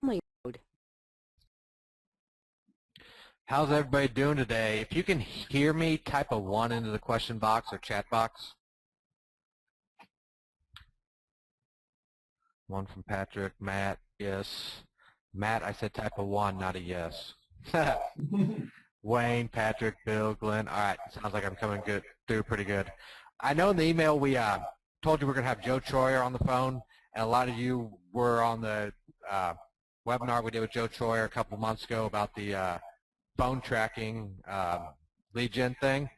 mode. How's everybody doing today? If you can hear me, type a 1 into the question box or chat box. 1 from Patrick. Matt, yes. Matt, I said type a 1, not a yes. Wayne, Patrick, Bill, Glenn. All right, sounds like I'm coming good through pretty good. I know in the email we told you we're going to have Joe Troyer on the phone, and a lot of you were on the webinar we did with Joe Troyer a couple months ago about the phone tracking lead gen thing.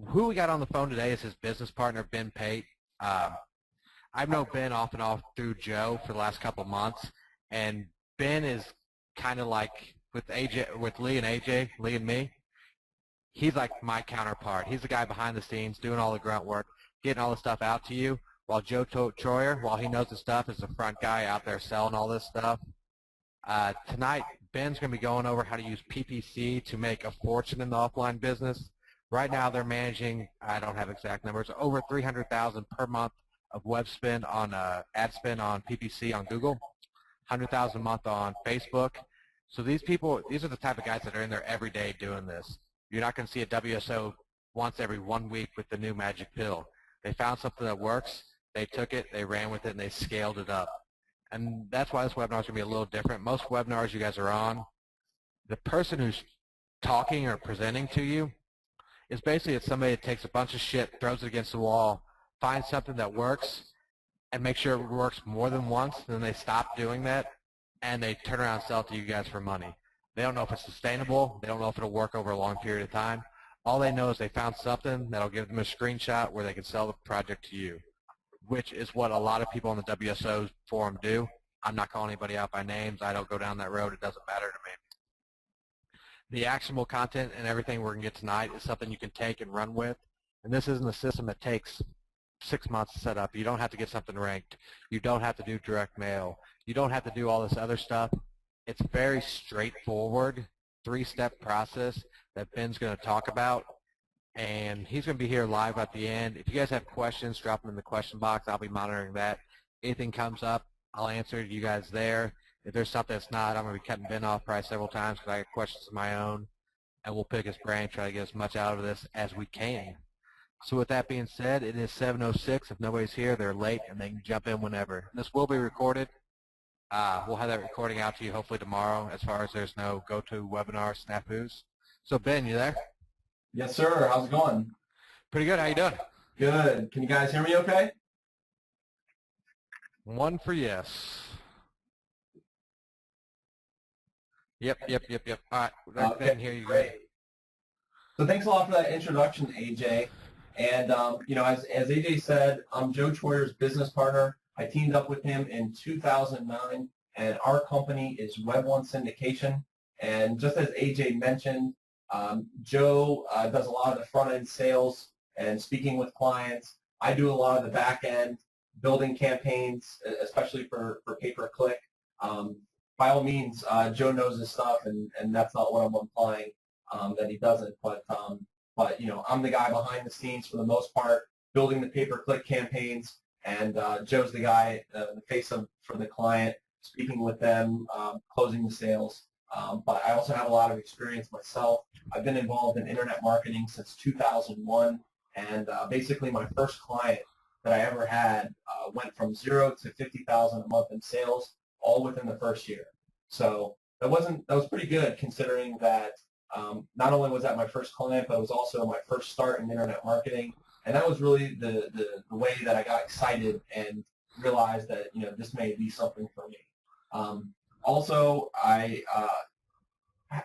Who we got on the phone today is his business partner, Ben Pate. I've known Ben off and off through Joe for the last couple months, and Ben is kind of like with Lee and me. He's like my counterpart. He's the guy behind the scenes doing all the grunt work, getting all the stuff out to you, while Joe Troyer, while he knows the stuff, is the front guy out there selling all this stuff. Tonight, Ben's going to be going over how to use PPC to make a fortune in the offline business. Right now, they're managing, I don't have exact numbers, over $300,000 per month of web spend on ad spend on PPC on Google, $100,000 a month on Facebook. So these people, these are the type of guys that are in there every day doing this. You're not going to see a WSO once every 1 week with the new magic pill. They found something that works, they took it, they ran with it, and they scaled it up. And that's why this webinar is going to be a little different. Most webinars you guys are on, the person who's talking or presenting to you is basically it's somebody that takes a bunch of shit, throws it against the wall, finds something that works, and make sure it works more than once, and then they stop doing that, and they turn around and sell it to you guys for money. They don't know if it's sustainable. They don't know if it'll work over a long period of time. All they know is they found something that'll give them a screenshot where they can sell the project to you, which is what a lot of people on the WSO forum do. I'm not calling anybody out by names. I don't go down that road. It doesn't matter to me. The actionable content and everything we're going to get tonight is something you can take and run with. And this isn't a system that takes 6 months to set up. You don't have to get something ranked. You don't have to do direct mail. You don't have to do all this other stuff. It's very straightforward, 3-step process that Ben's going to talk about. And he's going to be here live at the end. If you guys have questions, drop them in the question box. I'll be monitoring that. Anything comes up, I'll answer you guys there. If there's something that's not, I'm going to be cutting Ben off probably several times because I got questions of my own. And we'll pick his brain, try to get as much out of this as we can. So with that being said, it is 7:06. If nobody's here, they're late, and they can jump in whenever. This will be recorded. We'll have that recording out to you hopefully tomorrow as far as there's no GoToWebinar snafus. So Ben, you there? Yes, sir. How's it going? Pretty good. How you doing? Good. Can you guys hear me okay? 1 for yes. Yep. All right. Okay, I can hear you great. So thanks a lot for that introduction, AJ. And, you know, as AJ said, I'm Joe Troyer's business partner. I teamed up with him in 2009, and our company is Web1 Syndication. And just as AJ mentioned, Joe does a lot of the front-end sales and speaking with clients. I do a lot of the back-end building campaigns, especially for pay-per-click. By all means, Joe knows his stuff, and that's not what I'm implying that he doesn't. But you know, I'm the guy behind the scenes for the most part, building the pay-per-click campaigns, and Joe's the guy, the face for the client, speaking with them, closing the sales. But I also have a lot of experience myself. I've been involved in internet marketing since 2001, and basically my first client that I ever had went from 0 to 50,000 a month in sales, all within the first year. So that was pretty good, considering that not only was that my first client, but it was also my first start in internet marketing, and that was really the way that I got excited and realized that, you know, this may be something for me. Also, I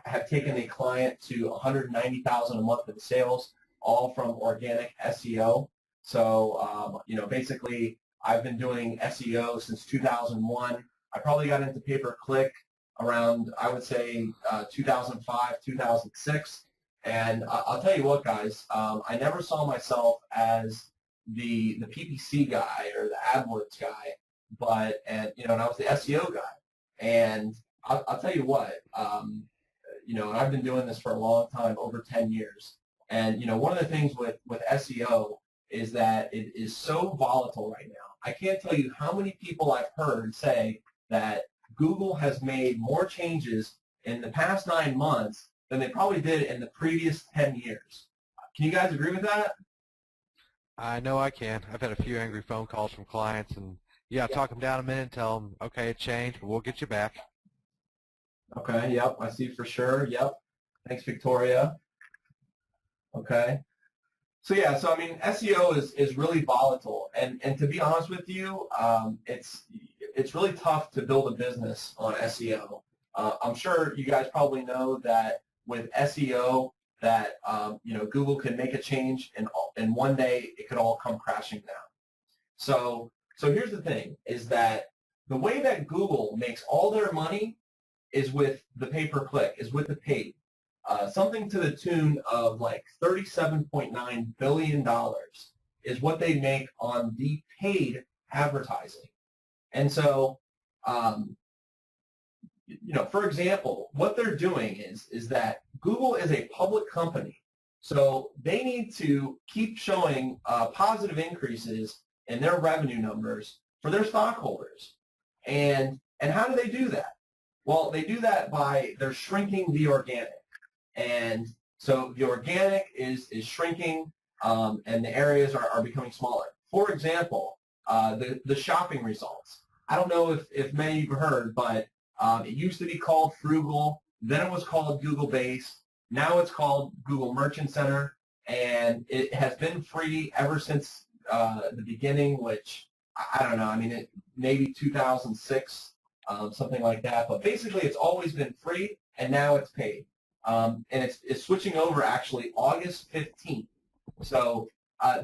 have taken a client to 190,000 a month in sales, all from organic SEO. So, you know, basically, I've been doing SEO since 2001. I probably got into pay-per-click around, I would say, 2005, 2006. And I'll tell you what, guys, I never saw myself as the PPC guy or the AdWords guy, and I was the SEO guy. And I'll tell you what, you know, and I've been doing this for a long time, over 10 years. And, you know, one of the things with SEO is that it is so volatile right now. I can't tell you how many people I've heard say that Google has made more changes in the past 9 months than they probably did in the previous 10 years. Can you guys agree with that? I know I can. I've had a few angry phone calls from clients, and yeah, talk them down a minute and tell them, okay, it changed, but we'll get you back. Okay, yep, I see for sure. Yep. Thanks, Victoria. Okay. So yeah, so I mean, SEO is really volatile, and to be honest with you, it's really tough to build a business on SEO. I'm sure you guys probably know that with SEO, that Google can make a change, and one day it could all come crashing down. So here's the thing: is that the way that Google makes all their money is with the pay-per-click, is with the paid. Something to the tune of like $37.9 billion is what they make on the paid advertising. And so, for example, what they're doing is that Google is a public company. So they need to keep showing positive increases in their revenue numbers for their stockholders. And how do they do that? Well, they do that by they're shrinking the organic. And so the organic is shrinking, and the areas are becoming smaller. For example, the shopping results. I don't know if many of you have heard, but it used to be called Frugal. Then it was called Google Base. Now it's called Google Merchant Center. And it has been free ever since the beginning, which I don't know. I mean, maybe 2006, something like that. But basically, it's always been free, and now it's paid. And it's switching over actually August 15th. So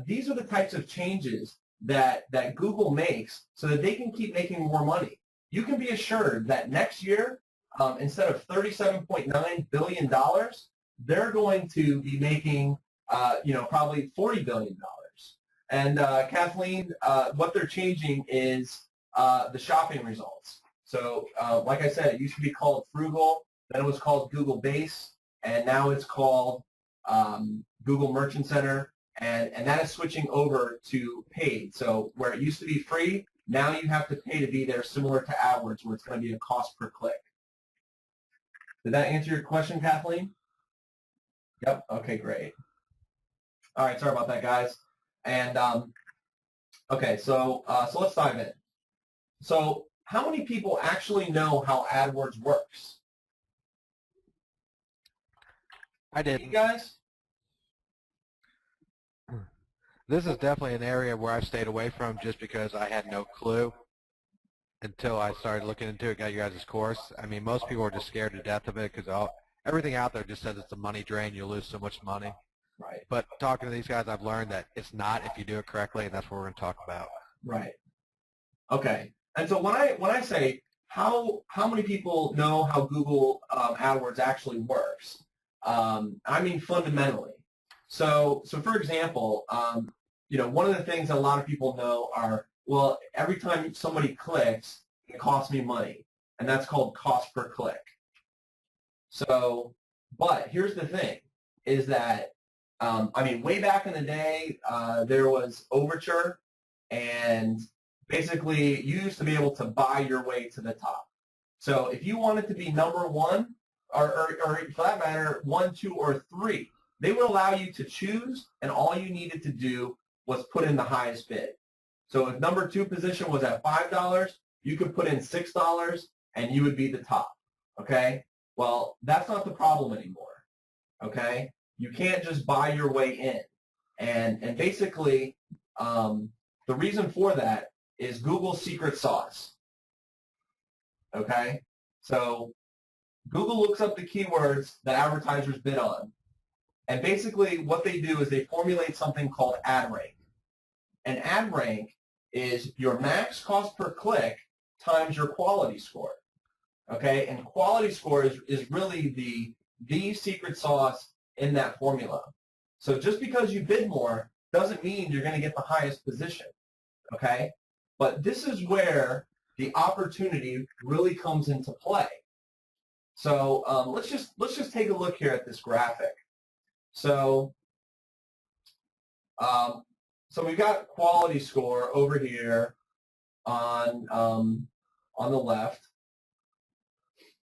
these are the types of changes that Google makes so that they can keep making more money. You can be assured that next year, instead of $37.9 billion, they're going to be making probably $40 billion. And Kathleen, what they're changing is the shopping results. So like I said, it used to be called Frugal. Then it was called Google Base, and now it's called Google Merchant Center, and that is switching over to paid. So where it used to be free, now you have to pay to be there, similar to AdWords, where it's going to be a cost per click. Did that answer your question, Kathleen? Yep. Okay, great. All right, sorry about that, guys. And okay, so let's dive in. So how many people actually know how AdWords works? I didn't. You guys? This is definitely an area where I've stayed away from just because I had no clue until I started looking into it, got you guys' course. I mean, most people are just scared to death of it because everything out there just says it's a money drain. You lose so much money. Right. But talking to these guys, I've learned that it's not if you do it correctly, and that's what we're going to talk about. Right. Okay. And so when I say how many people know how Google AdWords actually works, I mean fundamentally. So for example, one of the things that a lot of people know are, well, every time somebody clicks, it costs me money, and that's called cost per click. So, but here's the thing, is that I mean, way back in the day, there was Overture, and basically you used to be able to buy your way to the top. So if you wanted to be number one, or for that matter, 1, 2, or 3, they would allow you to choose, and all you needed to do was put in the highest bid. So if number 2 position was at $5, you could put in $6, and you would be the top. Okay? Well, that's not the problem anymore. Okay? You can't just buy your way in. And basically, the reason for that is Google's secret sauce. Okay? So Google looks up the keywords that advertisers bid on. And basically what they do is they formulate something called ad rank. And ad rank is your max cost per click times your quality score. Okay? And quality score is really the secret sauce in that formula. So just because you bid more doesn't mean you're going to get the highest position. Okay? But this is where the opportunity really comes into play. So let's just take a look here at this graphic. So we've got quality score over here on the left,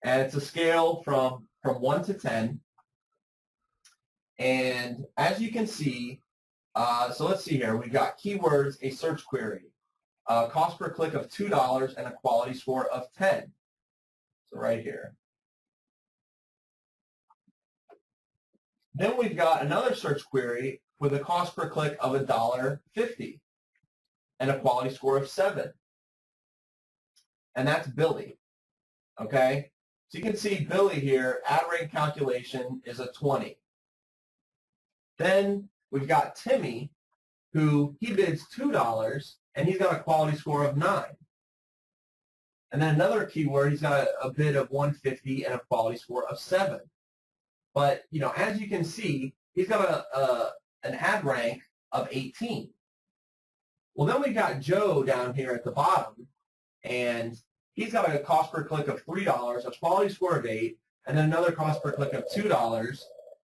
And it's a scale from 1 to 10. And as you can see, so let's see here. We've got keywords, a search query, cost per click of $2, and a quality score of 10. So right here. Then we've got another search query with a cost per click of $1.50 and a quality score of 7. And that's Billy. Okay? So you can see Billy here, ad rank calculation is a 20. Then we've got Timmy, who he bids $2, and he's got a quality score of 9. And then another keyword, he's got a bid of $150 and a quality score of 7. But, you know, as you can see, he's got an ad rank of 18. Well, then we've got Joe down here at the bottom, and he's got a cost per click of $3, a quality score of 8, and then another cost per click of $2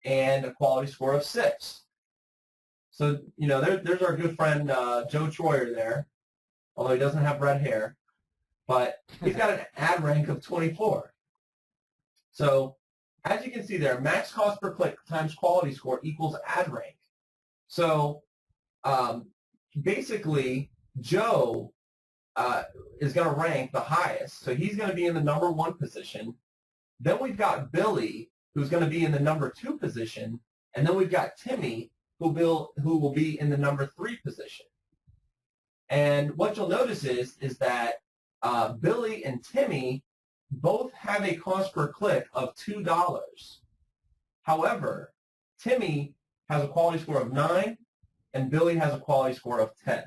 and a quality score of 6. So, you know, there's our good friend Joe Troyer there, although he doesn't have red hair, but he's got an ad rank of 24. So, as you can see there, max cost per click times quality score equals ad rank. So, basically, Joe is going to rank the highest. So he's going to be in the number 1 position. Then we've got Billy, who's going to be in the number 2 position. And then we've got Timmy, who will be in the number 3 position. And what you'll notice is that Billy and Timmy both have a cost per click of $2. However, Timmy has a quality score of 9, and Billy has a quality score of 10.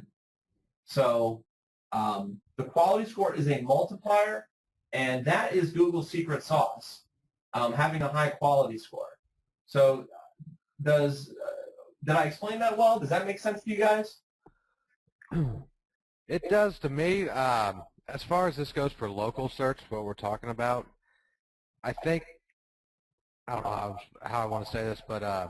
So the quality score is a multiplier, and that is Google's secret sauce, having a high quality score. So did I explain that well? Does that make sense to you guys? It does to me. As far as this goes for local search, what we're talking about, I think, I don't know how I want to say this, but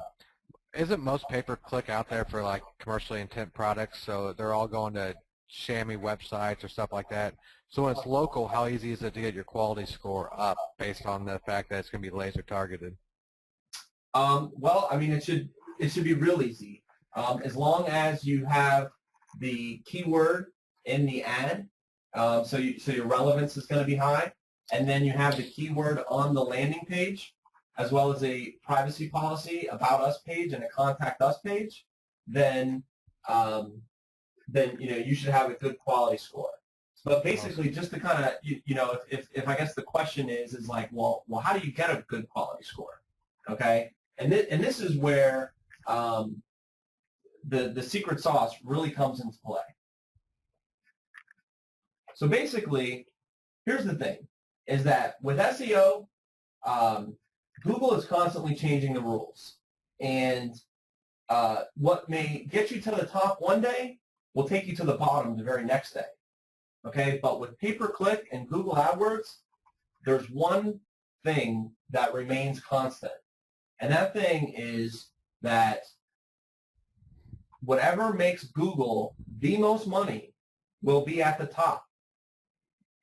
isn't most pay-per-click out there for like commercially intent products? So they're all going to shammy websites or stuff like that. So when it's local, how easy is it to get your quality score up based on the fact that it's going to be laser targeted? Well, I mean, it should be real easy. As long as you have the keyword in the ad, so your relevance is going to be high, and then you have the keyword on the landing page, as well as a privacy policy, about us page, and a contact us page, then you know you should have a good quality score. But basically, just to kind of you know, if I guess the question is like, well, how do you get a good quality score? Okay, and this is where the secret sauce really comes into play. So basically, here's the thing, is that with SEO, Google is constantly changing the rules. And what may get you to the top one day will take you to the bottom the very next day. Okay, but with pay-per-click and Google AdWords, there's one thing that remains constant. And that thing is that whatever makes Google the most money will be at the top.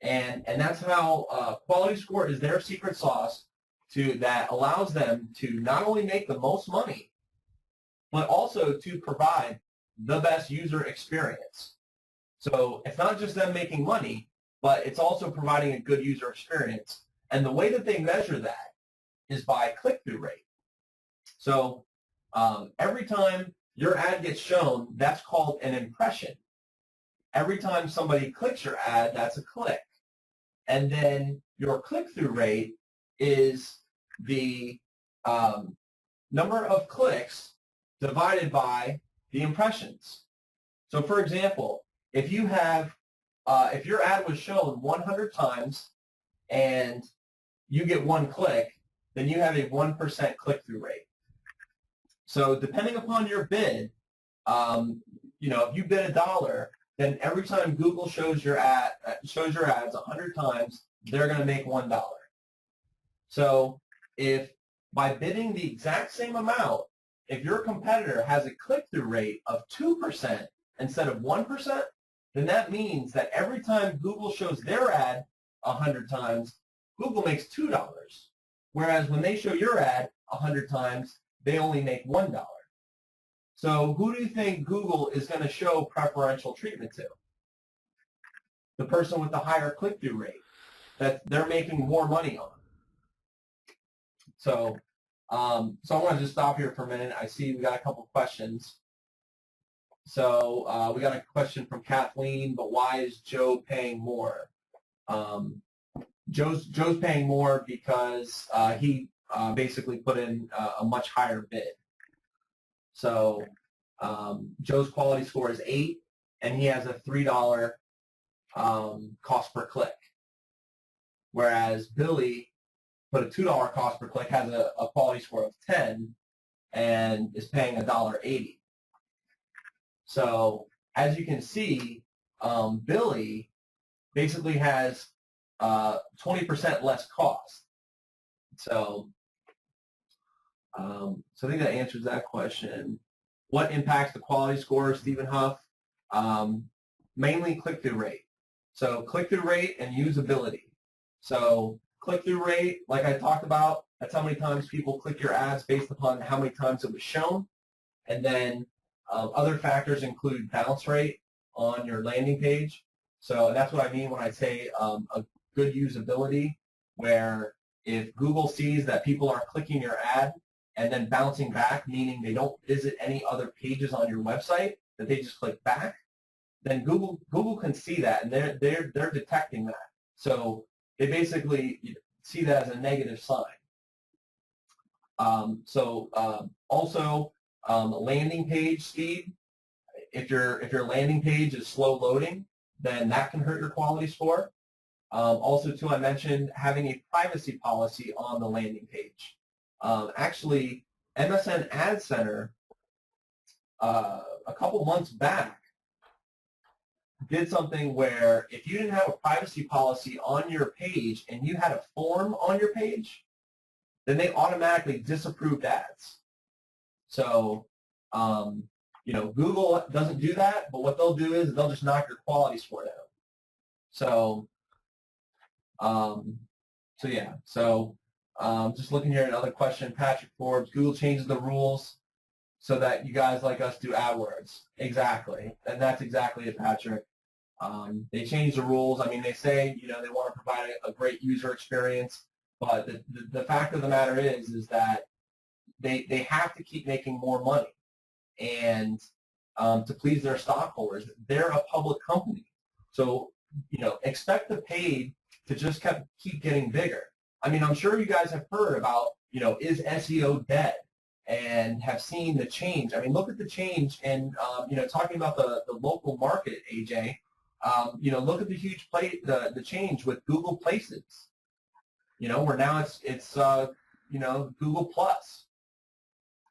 And that's how quality score is their secret sauce that allows them to not only make the most money, but also to provide the best user experience. So it's not just them making money, but it's also providing a good user experience. And the way that they measure that is by click-through rate. So every time your ad gets shown, that's called an impression. Every time somebody clicks your ad, that's a click. And then your click-through rate is the number of clicks divided by the impressions. So for example, if you have, if your ad was shown 100 times and you get 1 click, then you have a 1% click-through rate. So depending upon your bid, you know, if you bid $1, then every time Google shows your ads 100 times, they're going to make $1. So if by bidding the exact same amount, if your competitor has a click-through rate of 2% instead of 1%, then that means that every time Google shows their ad 100 times, Google makes $2. Whereas when they show your ad 100 times, they only make $1. So who do you think Google is going to show preferential treatment to? The person with the higher click-through rate that they're making more money on. So, so I want to just stop here for a minute. I see we got a couple questions. So we got a question from Kathleen, but why is Joe paying more? Joe's paying more because he basically put in a much higher bid. So Joe's quality score is 8, and he has a $3 cost per click. Whereas Billy put a $2 cost per click, has a quality score of 10, and is paying $1.80. So as you can see, Billy basically has 20% less cost. So, so I think that answers that question. What impacts the quality score, Stephen Huff? Mainly click-through rate. So click-through rate and usability. So click-through rate, like I talked about, that's how many times people click your ads based upon how many times it was shown. And then other factors include bounce rate on your landing page. So that's what I mean when I say a good usability, where if Google sees that people are clicking your ad and then bouncing back, meaning they don't visit any other pages on your website, that they just click back, then Google can see that, and they're detecting that. So they basically see that as a negative sign. Also, landing page speed. If your landing page is slow loading, then that can hurt your quality score. Also, too, I mentioned having a privacy policy on the landing page. Actually, MSN Ad Center a couple months back did something where if you didn't have a privacy policy on your page and you had a form on your page, then they automatically disapproved ads. So, Google doesn't do that, but what they'll do is they'll just knock your quality score down. So, just looking here at another question, Patrick Forbes, Google changes the rules so that you guys like us do AdWords. Exactly, and that's exactly it, Patrick. They change the rules. I mean, they say, they want to provide a great user experience, but the fact of the matter is that they have to keep making more money, and to please their stockholders. They're a public company, so expect the paid to just keep getting bigger. I mean, I'm sure you guys have heard about, is SEO dead, and have seen the change. I mean, look at the change, and talking about the local market, AJ. Look at the huge the change with Google Places. Where now it's Google Plus.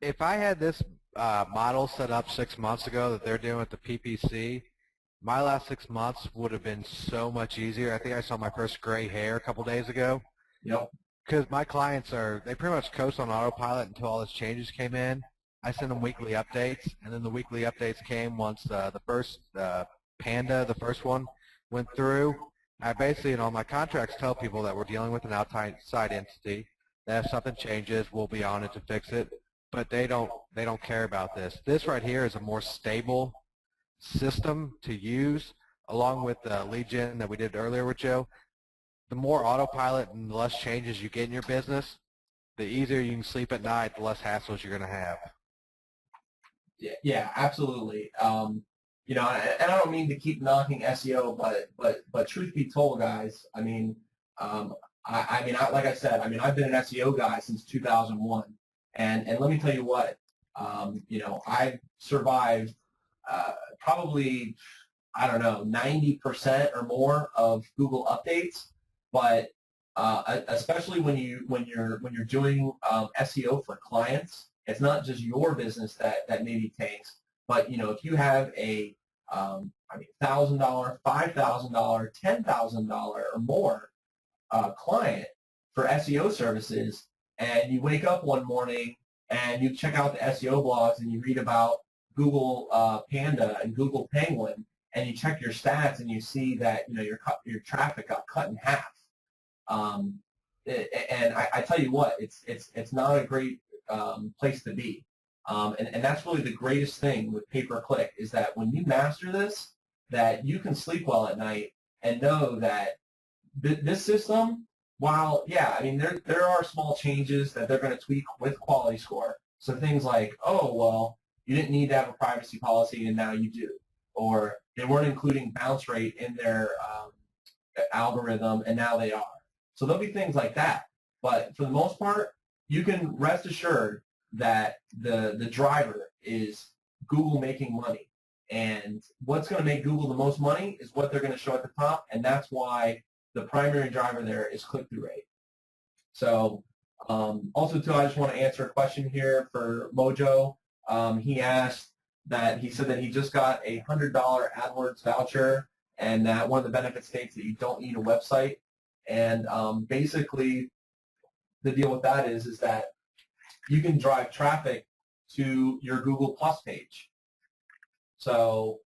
If I had this model set up 6 months ago that they're doing with the PPC, my last 6 months would have been so much easier. I think I saw my first gray hair a couple days ago. Yep. Because my clients they pretty much coast on autopilot until all these changes came in. I send them weekly updates, and then the weekly updates came once the first Panda, the first one, went through. I basically, my contracts tell people that we're dealing with an outside entity, that if something changes, we'll be on it to fix it. But they don't care about this. This right here is a more stable system to use, along with the LEADGENN that we did earlier with Joe. The more autopilot and the less changes you get in your business, the easier you can sleep at night, the less hassles you're going to have. Yeah, absolutely. And I don't mean to keep knocking SEO, but truth be told, guys, I mean, like I said, I've been an SEO guy since 2001, and let me tell you what, I've survived probably, I don't know, 90% or more of Google updates, but especially when you're doing SEO for clients, it's not just your business that maybe tanks, but if you have a $1,000, $5,000, $10,000 or more client for SEO services, and you wake up one morning and you check out the SEO blogs and you read about Google Panda and Google Penguin, and you check your stats and you see that your traffic got cut in half. and I tell you what, it's not a great place to be. And that's really the greatest thing with pay-per-click is that when you master this, that you can sleep well at night and know that this system, while, yeah, I mean, there are small changes that they're going to tweak with quality score. So things like, oh, well, you didn't need to have a privacy policy and now you do. Or they weren't including bounce rate in their algorithm and now they are. So there'll be things like that. But for the most part, you can rest assured that the driver is Google making money. And what's going to make Google the most money is what they're going to show at the top, and that's why the primary driver there is click-through rate. So also, too, I just want to answer a question here for Mojo. He asked that he said that he just got a $100 AdWords voucher, and that one of the benefits states that you don't need a website. And basically, the deal with that is that you can drive traffic to your Google Plus page. So,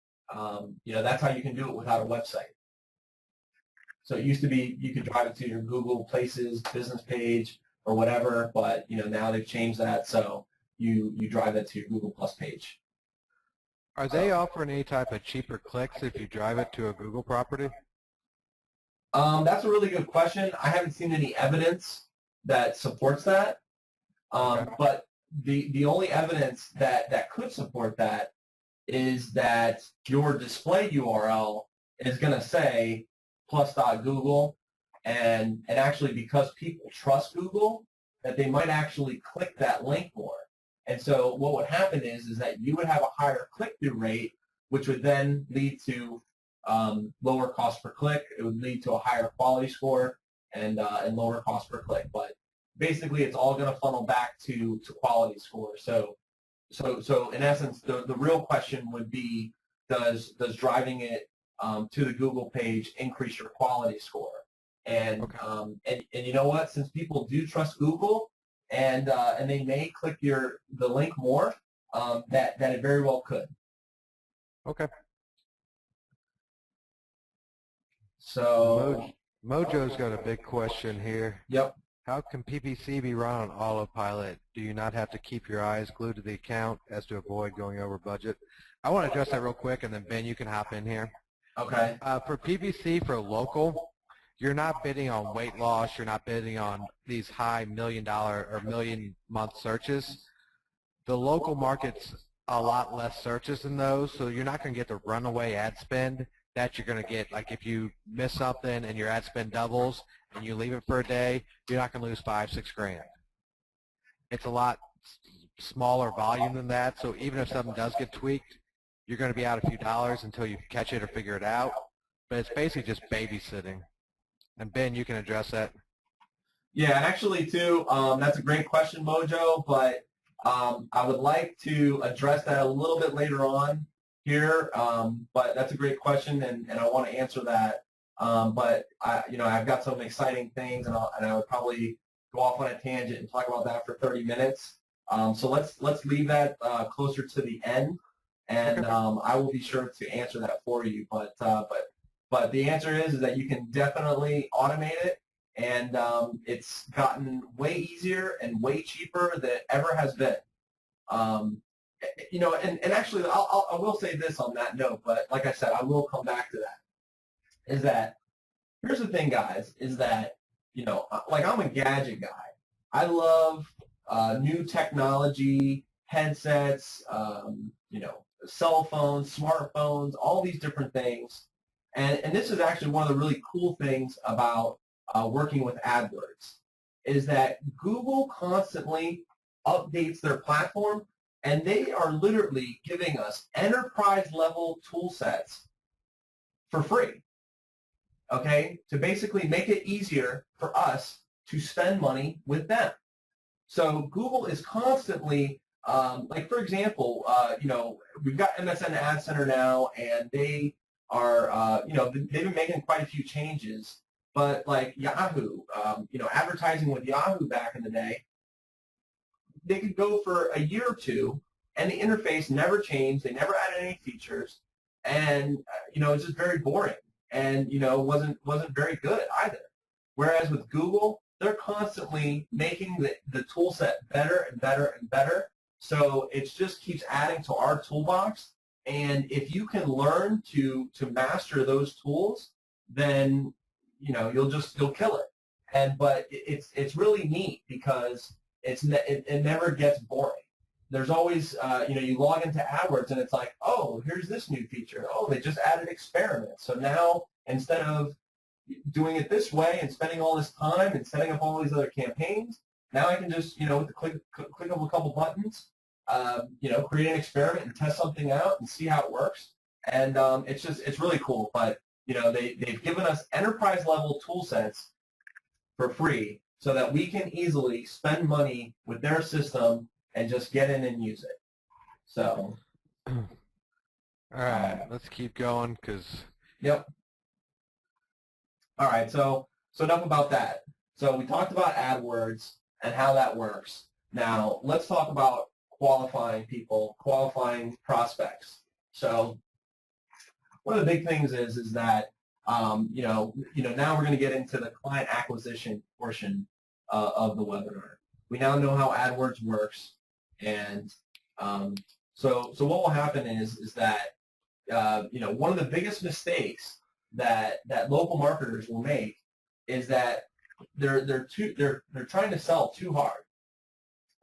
that's how you can do it without a website. So it used to be you could drive it to your Google Places business page or whatever, but now they've changed that, so you drive that to your Google Plus page. Are they offering any type of cheaper clicks if you drive it to a Google property? That's a really good question. I haven't seen any evidence that supports that, Okay. but the only evidence that could support that is that your display URL is going to say plus.google, and actually because people trust Google, that they might actually click that link more. And so what would happen is that you would have a higher click-through rate, which would then lead to lower cost per click. It would lead to a higher quality score and lower cost per click. But basically, it's all going to funnel back to quality score. So in essence, the real question would be, does driving it to the Google page increase your quality score? And Okay. and you know what? Since people do trust Google, and they may click the link more, that it very well could. Okay. So Mojo's got a big question here. yep. How can PPC be run on autopilot? Do you not have to keep your eyes glued to the account as to avoid going over budget? I want to address that real quick, and then Ben, you can hop in here. Okay. For PPC, for local, you're not bidding on weight loss. You're not bidding on these high $1 million or million-month searches. The local market's a lot less searches than those, so you're not going to get the runaway ad spend that you're going to get. Like if you miss something and your ad spend doubles and you leave it for a day, you're not going to lose $5-6 grand. It's a lot smaller volume than that, so even if something does get tweaked, you're going to be out a few dollars until you catch it or figure it out. But it's basically just babysitting. And Ben, you can address that. Yeah, actually, too, that's a great question, Mojo, but I would like to address that a little bit later on here, but that's a great question, and I want to answer that. But I've got some exciting things, and I would probably go off on a tangent and talk about that for 30 minutes. So let's leave that closer to the end, and Okay. I will be sure to answer that for you. But the answer is that you can definitely automate it, and it's gotten way easier and way cheaper than it ever has been. And actually, I will say this on that note, but like I said, I will come back to that, is that here's the thing, guys, is that, like I'm a gadget guy. I love new technology, headsets, cell phones, smartphones, all these different things. And this is actually one of the really cool things about working with AdWords, is that Google constantly updates their platform, and they are literally giving us enterprise-level tool sets for free, okay, to basically make it easier for us to spend money with them. So Google is constantly, like for example, we've got MSN Ad Center now, and they are, they've been making quite a few changes. But like Yahoo, advertising with Yahoo back in the day, they could go for a year or two, and the interface never changed. They never added any features, and it's just very boring, and wasn't very good either. Whereas with Google, they're constantly making the tool set better and better and better. So it just keeps adding to our toolbox. And if you can learn to master those tools, then you'll kill it. But it's really neat because it never gets boring. There's always you log into AdWords and it's like, oh, here's this new feature. Oh, they just added experiments. So now instead of doing it this way and spending all this time and setting up all these other campaigns, now I can just with the click of a couple buttons, create an experiment and test something out and see how it works. And it's really cool. But they've given us enterprise level tool sets for free so that we can easily spend money with their system and just get in and use it. So, all right, let's keep going because. Yep. All right, so enough about that. So we talked about AdWords and how that works. Now let's talk about qualifying people, qualifying prospects. So one of the big things is that now we're going to get into the client acquisition portion of the webinar. We now know how AdWords works, and so what will happen is that one of the biggest mistakes that local marketers will make is that they're trying to sell too hard,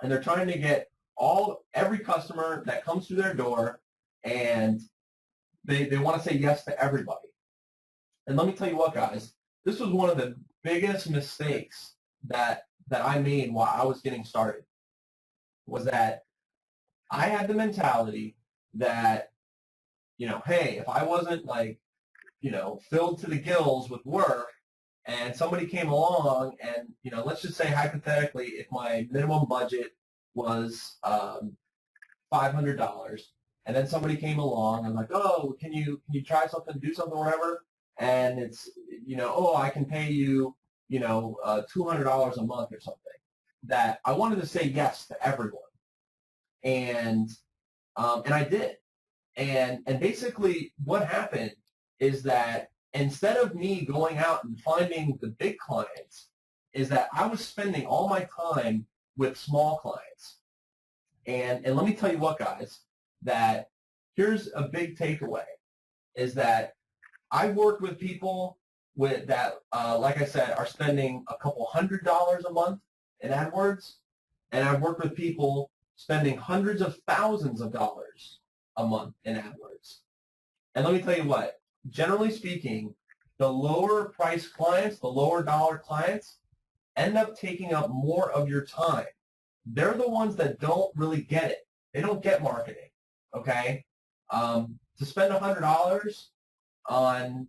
and they're trying to get every customer that comes through their door, and they want to say yes to everybody. And let me tell you what, guys, this was one of the biggest mistakes that I made while I was getting started, was that I had the mentality that, hey, if I wasn't filled to the gills with work and somebody came along and, let's just say hypothetically, if my minimum budget was $500 and then somebody came along and like, oh, can you try something, do something, whatever, and it's, oh, I can pay you, $200 a month or something, that I wanted to say yes to everyone. And I did. And basically what happened is that instead of me going out and finding the big clients, is that I was spending all my time with small clients. And let me tell you what, guys, that here's a big takeaway, is that I worked with people that, like I said, are spending a couple $100s a month in AdWords, and I've worked with people spending hundreds of thousands of dollars a month in AdWords. And let me tell you what, generally speaking, the lower price clients, the lower dollar clients, end up taking up more of your time. They're the ones that don't really get it. They don't get marketing, okay? To spend $100 on,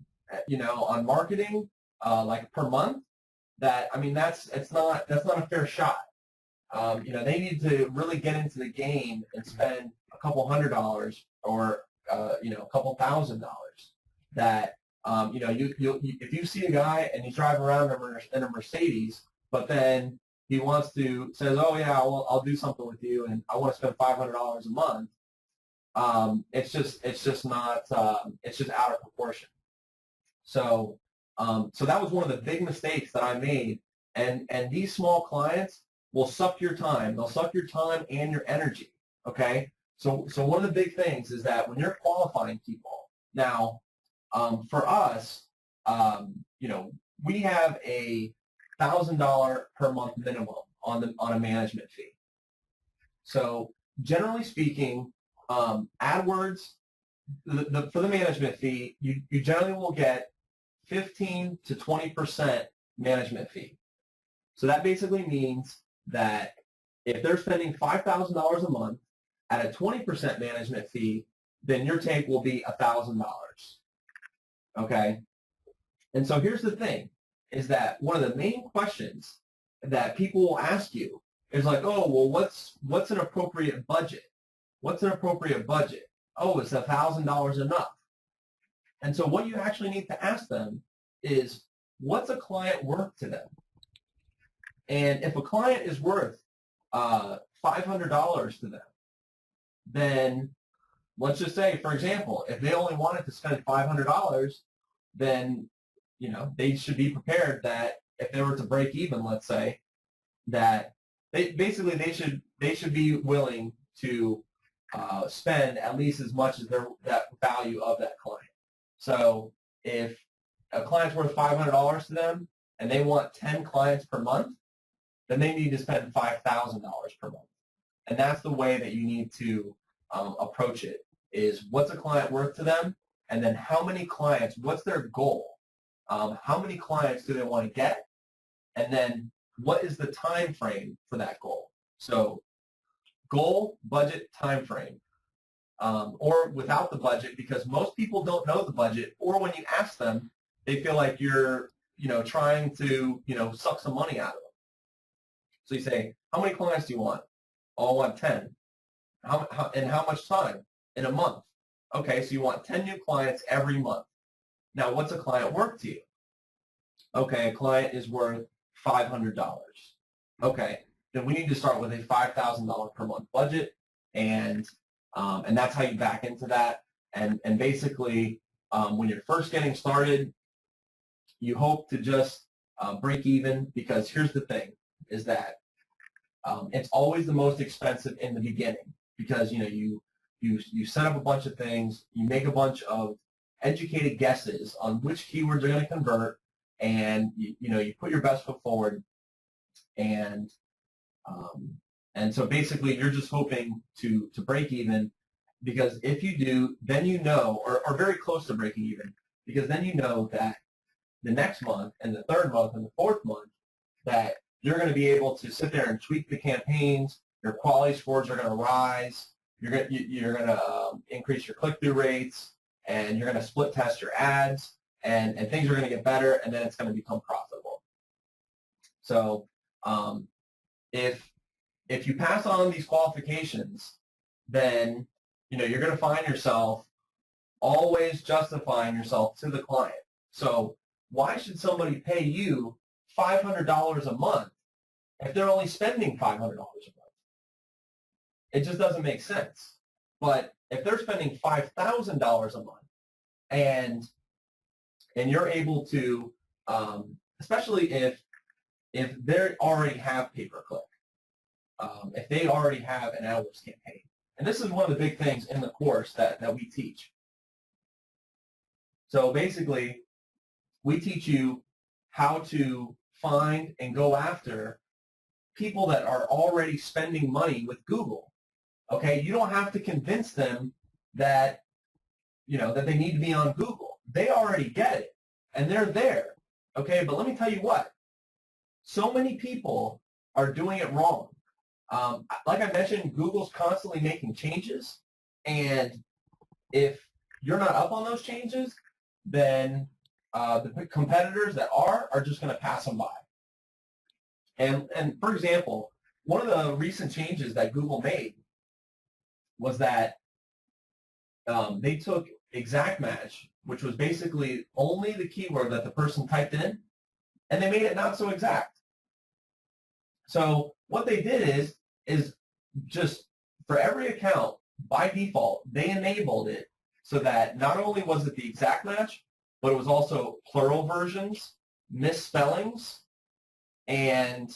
on marketing, like per month, that's not a fair shot. They need to really get into the game and spend a couple $100 or a couple $1,000. That if you see a guy and he's driving around in a Mercedes, but then he says, oh yeah, I'll do something with you, and I want to spend $500 a month. It's just not. It's just out of proportion. So that was one of the big mistakes that I made. And these small clients will suck your time. They'll suck your time and your energy. Okay. So one of the big things is that when you're qualifying people now, for us, we have a $1,000 per month minimum on a management fee. So generally speaking, AdWords, for the management fee, you generally will get 15 to 20% management fee. So that basically means that if they're spending $5,000 a month at a 20% management fee, then your take will be $1,000. Okay? And so here's the thing, is that one of the main questions that people will ask you is like, oh, well, what's an appropriate budget? What's an appropriate budget? Oh, is $1,000 enough? And so what you actually need to ask them is, what's a client worth to them? And if a client is worth $500 to them, then let's just say, for example, if they only wanted to spend $500, then they should be prepared that if they were to break even, let's say, that they should be willing to spend at least as much as that value of that client. So if a client's worth $500 to them and they want 10 clients per month, then they need to spend $5,000 per month. And that's the way that you need to approach it, is what's a client worth to them, and then how many clients, what's their goal? How many clients do they want to get? And then what is the time frame for that goal? So goal, budget, time frame. Or without the budget, because most people don't know the budget, or when you ask them, they feel like you're, trying to, suck some money out of them. So you say, how many clients do you want? Oh, I want 10. And how much time? In a month. Okay, so you want 10 new clients every month. Now, what's a client worth to you? Okay, a client is worth $500. Okay, then we need to start with a $5,000 per month budget, and that's how you back into that. And basically, when you're first getting started, you hope to just break even, because here's the thing, is that it's always the most expensive in the beginning, because you set up a bunch of things, you make a bunch of educated guesses on which keywords are going to convert, and you put your best foot forward, and so basically you're just hoping to break even, because if you do, then or very close to breaking even, because then that the next month and the third month and the fourth month that you're going to be able to sit there and tweak the campaigns, your quality scores are going to rise, you're going to increase your click-through rates, and you're going to split test your ads, and things are going to get better, and then it's going to become profitable. So if you pass on these qualifications, then you're going to find yourself always justifying yourself to the client. So why should somebody pay you $500 a month if they're only spending $500 a month? It just doesn't make sense. But if they're spending $5,000 a month, and you're able to, especially if they already have pay-per-click, if they already have an AdWords campaign, and this is one of the big things in the course that we teach. So basically, we teach you how to find and go after people that are already spending money with Google. Okay, you don't have to convince them that that they need to be on Google. They already get it, and they're there. Okay, but let me tell you what. So many people are doing it wrong. Like I mentioned, Google's constantly making changes, and if you're not up on those changes, then the competitors that are just going to pass them by. And for example, one of the recent changes that Google made was that they took exact match, which was basically only the keyword that the person typed in, and they made it not so exact. So what they did is just for every account, by default, they enabled it so that not only was it the exact match, but it was also plural versions, misspellings, and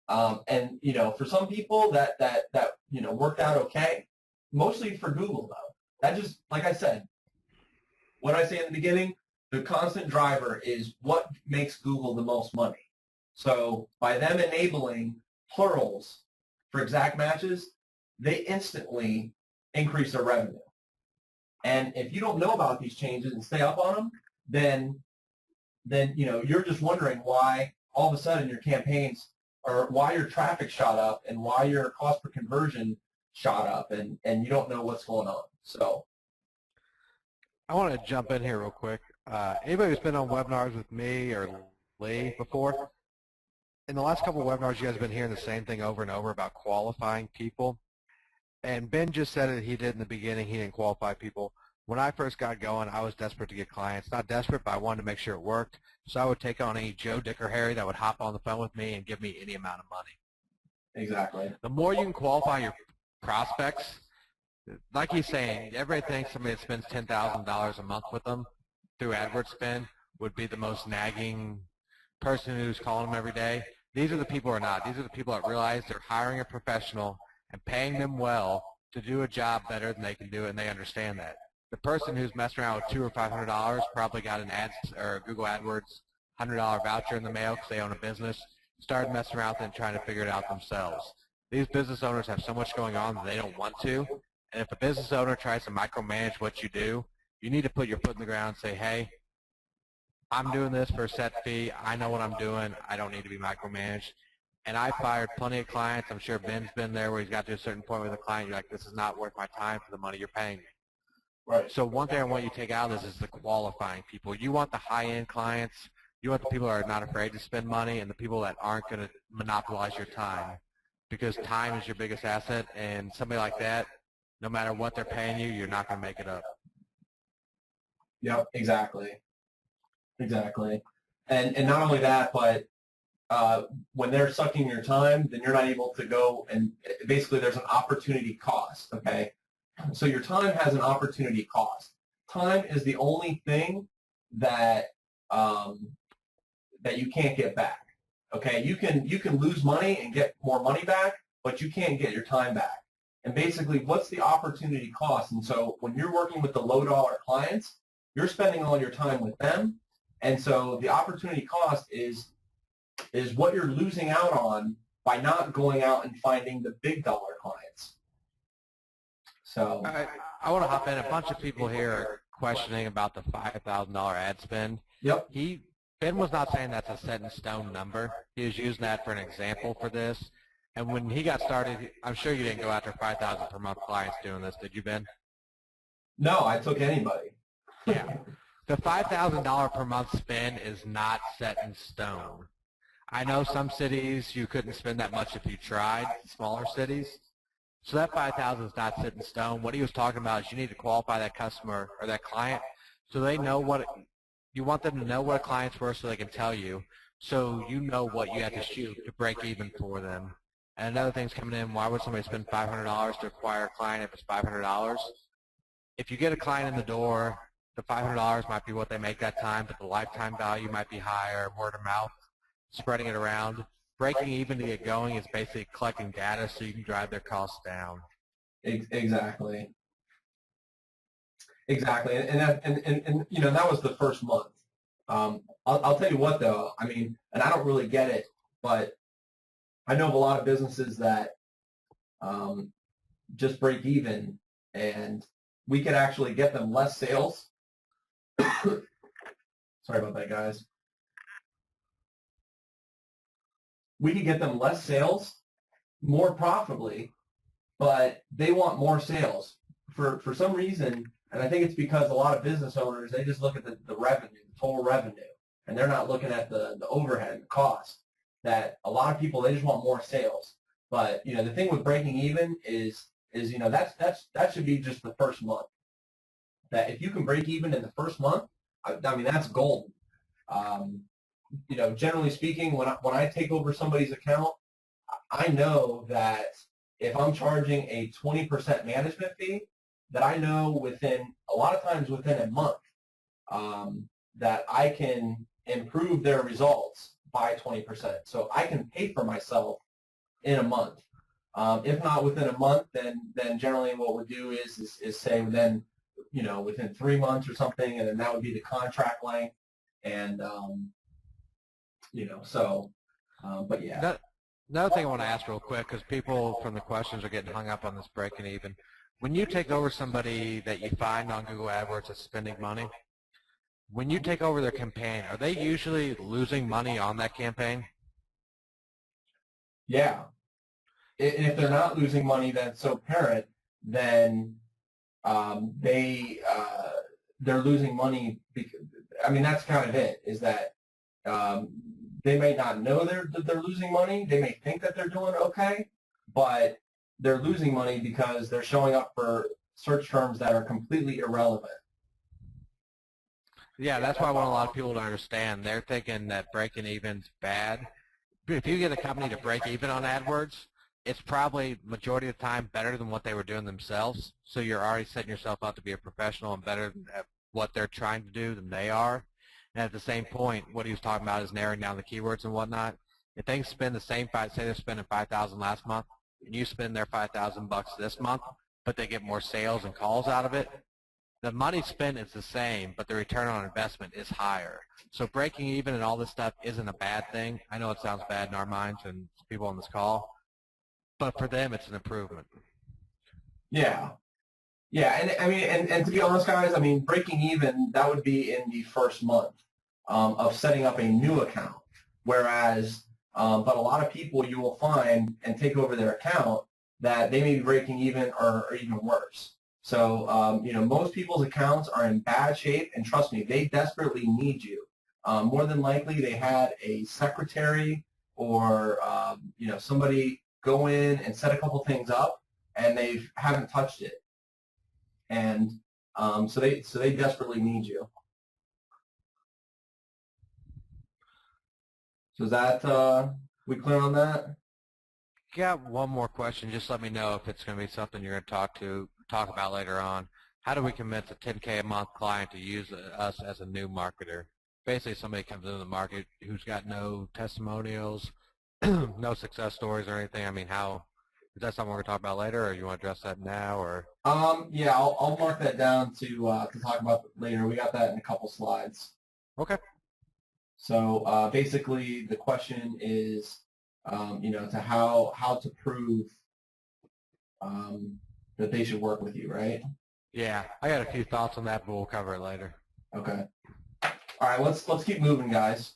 for some people that worked out okay. Mostly for Google though. That just, like I said, what I say in the beginning, the constant driver is what makes Google the most money. So by them enabling plurals for exact matches, they instantly increase their revenue. And if you don't know about these changes and stay up on them, then you're just wondering why all of a sudden your campaigns, or why your traffic shot up, and why your cost per conversion shot up, and you don't know what's going on. So I want to jump in here real quick. Anybody who's been on webinars with me or Lee before, in the last couple of webinars, you guys have been hearing the same thing over and over about qualifying people. And Ben just said it, he did in the beginning, he didn't qualify people. When I first got going, I was desperate to get clients. Not desperate, but I wanted to make sure it worked. So I would take on any Joe, Dick, or Harry that would hop on the phone with me and give me any amount of money. exactly. The more you can qualify your prospects, like he's saying, everybody thinks somebody that spends $10,000 a month with them through AdWords spend would be the most nagging person who's calling them every day. These are the people who are not. These are the people that realize they're hiring a professional and paying them well to do a job better than they can do it, and they understand that. The person who's messing around with $200 or $500 probably got an ads or Google AdWords $100 voucher in the mail because they own a business, started messing around with it and trying to figure it out themselves. These business owners have so much going on that they don't want to, and if a business owner tries to micromanage what you do, you need to put your foot in the ground and say, hey, I'm doing this for a set fee. I know what I'm doing. I don't need to be micromanaged. And I fired plenty of clients. I'm sure Ben's been there where he's got to a certain point with a client. You're like, this is not worth my time for the money you're paying me. Right. So one thing I want you to take out of this is the qualifying people. You want the high-end clients. You want the people that are not afraid to spend money and the people that aren't going to monopolize your time, because time is your biggest asset, and somebody like that, no matter what they're paying you, you're not going to make it up. Yep, exactly. Exactly. And not only that, but when they're sucking your time, then you're not able to go and basically there's an opportunity cost, okay? So your time has an opportunity cost. Time is the only thing that that you can't get back, okay? You can lose money and get more money back, but you can't get your time back. And basically, what's the opportunity cost? And so when you're working with the low-dollar clients, you're spending all your time with them, and so the opportunity cost is what you're losing out on by not going out and finding the big dollar clients. So I want to hop in. A bunch of people here are questioning about the $5,000 ad spend. Yep. Ben was not saying that's a set in stone number. He was using that for an example for this. And when he got started, I'm sure you didn't go after 5,000 per month clients doing this, did you, Ben? No, I took anybody. Yeah. The $5,000 per month spend is not set in stone. I know some cities you couldn't spend that much if you tried, smaller cities. So that $5,000 is not set in stone. What he was talking about is you need to qualify that customer or that client so they know what you want them to know what a client's worth so they can tell you, so you know what you have to shoot to break even for them. And another thing's coming in, why would somebody spend $500 to acquire a client if it's $500? If you get a client in the door, the $500 might be what they make that time, but the lifetime value might be higher, word of mouth, spreading it around. Breaking even to get going is basically collecting data so you can drive their costs down. Exactly. Exactly, and you know, that was the first month. I'll tell you what though, I mean, and I don't really get it, but I know of a lot of businesses that just break even, and we could actually get them less sales. Sorry about that, guys. We could get them less sales, more profitably, but they want more sales for some reason. And I think it's because a lot of business owners, they just look at the revenue, the total revenue, and they're not looking at the overhead and the cost. That a lot of people, they just want more sales. But, you know, the thing with breaking even is you know, that should be just the first month. That if you can break even in the first month, I mean, that's golden. You know, generally speaking, when I take over somebody's account, I know that if I'm charging a 20% management fee, that I know within, a lot of times within a month, that I can improve their results by 20%. So I can pay for myself in a month. If not within a month, then generally what we'll do is say within, you know, within 3 months or something, and then that would be the contract length. And, you know, so, but yeah. Another thing I want to ask real quick, because people from the questions are getting hung up on this breaking even. When you take over somebody that you find on Google AdWords that's spending money, when you take over their campaign, are they usually losing money on that campaign? Yeah. And if they're not losing money that's so apparent, then they're losing money. Because, I mean, that's kind of it, is that they may not know that they're losing money. They may think that they're doing okay, but they're losing money because they're showing up for search terms that are completely irrelevant. Yeah, that's why I want a lot of people to understand. They're thinking that breaking even's bad. If you get a company to break even on AdWords, it's probably majority of the time better than what they were doing themselves. So you're already setting yourself up to be a professional and better at what they're trying to do than they are. And at the same point, what he was talking about is narrowing down the keywords and whatnot. If they spend the same say they're spending $5,000 last month, and you spend their $5,000 this month, but they get more sales and calls out of it, the money spent is the same, but the return on investment is higher. So breaking even and all this stuff isn't a bad thing. I know it sounds bad in our minds and people on this call, but for them, it's an improvement. Yeah. Yeah, and I mean, and to be honest, guys, I mean, breaking even, that would be in the first month of setting up a new account. Whereas, but a lot of people you will find and take over their account that they may be breaking even or even worse. So, you know, most people's accounts are in bad shape, and trust me, they desperately need you. More than likely, they had a secretary or, you know, somebody go in and set a couple things up, and they haven't touched it. And so they desperately need you. So is that we clear on that? Got one more question. Just let me know if it's going to be something you're going to talk about later on. How do we convince a 10K a month client to use us as a new marketer? Basically, somebody comes into the market who's got no testimonials, no success stories or anything. I mean, how is that something we're going to talk about later, or you want to address that now? Or yeah, I'll mark that down to talk about later. We got that in a couple slides. Okay. So basically, the question is, you know, to how to prove that they should work with you, right? Yeah, I got a few thoughts on that, but we'll cover it later. Okay. All right, let's keep moving, guys.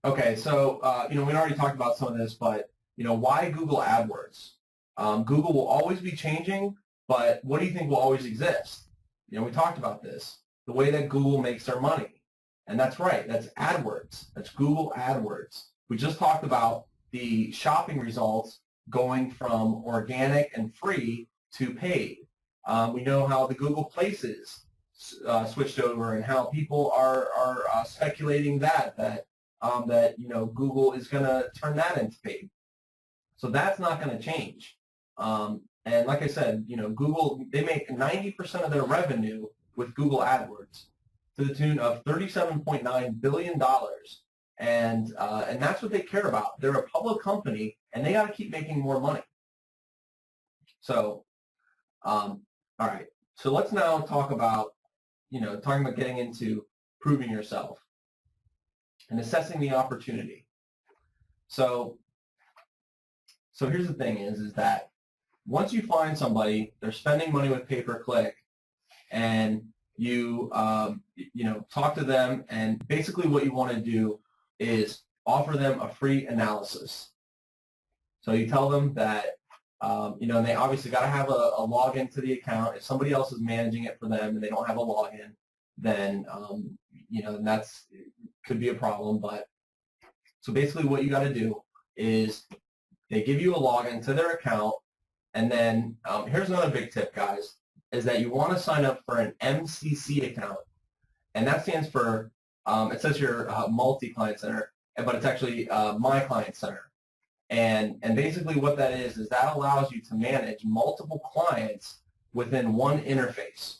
Okay, so you know, we already talked about some of this, but you know, why Google AdWords? Google will always be changing, but what do you think will always exist? You know, we talked about this, the way that Google makes their money. And that's right, that's AdWords. That's Google AdWords. We just talked about the shopping results going from organic and free to paid. We know how the Google Places switched over and how people are speculating that you know, Google is going to turn that into paid. So that's not going to change. And like I said, you know, Google, they make 90% of their revenue with Google AdWords to the tune of $37.9 billion. And that's what they care about. They're a public company, and they got to keep making more money. So, all right. So let's now talk about, you know, talking about getting into proving yourself and assessing the opportunity. So here's the thing is that once you find somebody, they're spending money with pay-per-click, and you you know, talk to them, and basically what you want to do is offer them a free analysis. So you tell them that you know, and they obviously got to have a login to the account. If somebody else is managing it for them and they don't have a login, then you know, that's could be a problem. But so basically what you got to do is they give you a login to their account, and then here's another big tip, guys, is that you want to sign up for an MCC account, and that stands for, it says your multi-client center, but it's actually My Client Center. And basically what that is that allows you to manage multiple clients within one interface.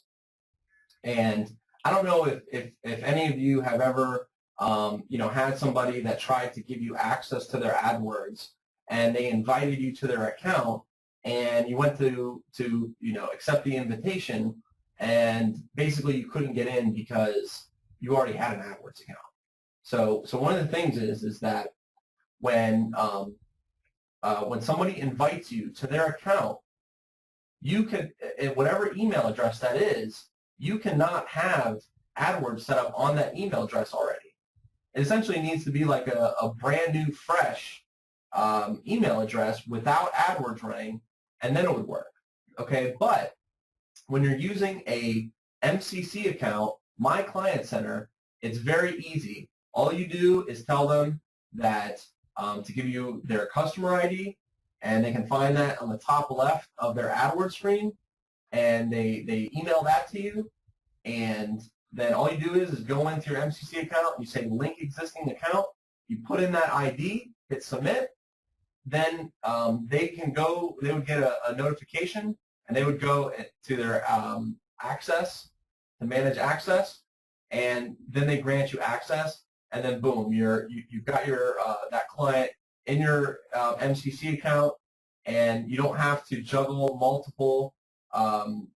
And I don't know if any of you have ever you know, had somebody that tried to give you access to their AdWords, and they invited you to their account, and you went to you know, accept the invitation, and basically you couldn't get in because you already had an AdWords account. So one of the things is that when somebody invites you to their account, you can, whatever email address that is, you cannot have AdWords set up on that email address already. It essentially needs to be like a brand new, fresh email address without AdWords running, and then it would work. Okay, but when you're using a MCC account, My Client Center, it's very easy. All you do is tell them that to give you their customer ID, and they can find that on the top left of their AdWords screen, and they email that to you, and then all you do is go into your MCC account, you say link existing account, you put in that ID, hit submit, then they would get a notification, and they would go to their access, to manage access, and then they grant you access, and then boom, you've got your that client in your MCC account, and you don't have to juggle multiple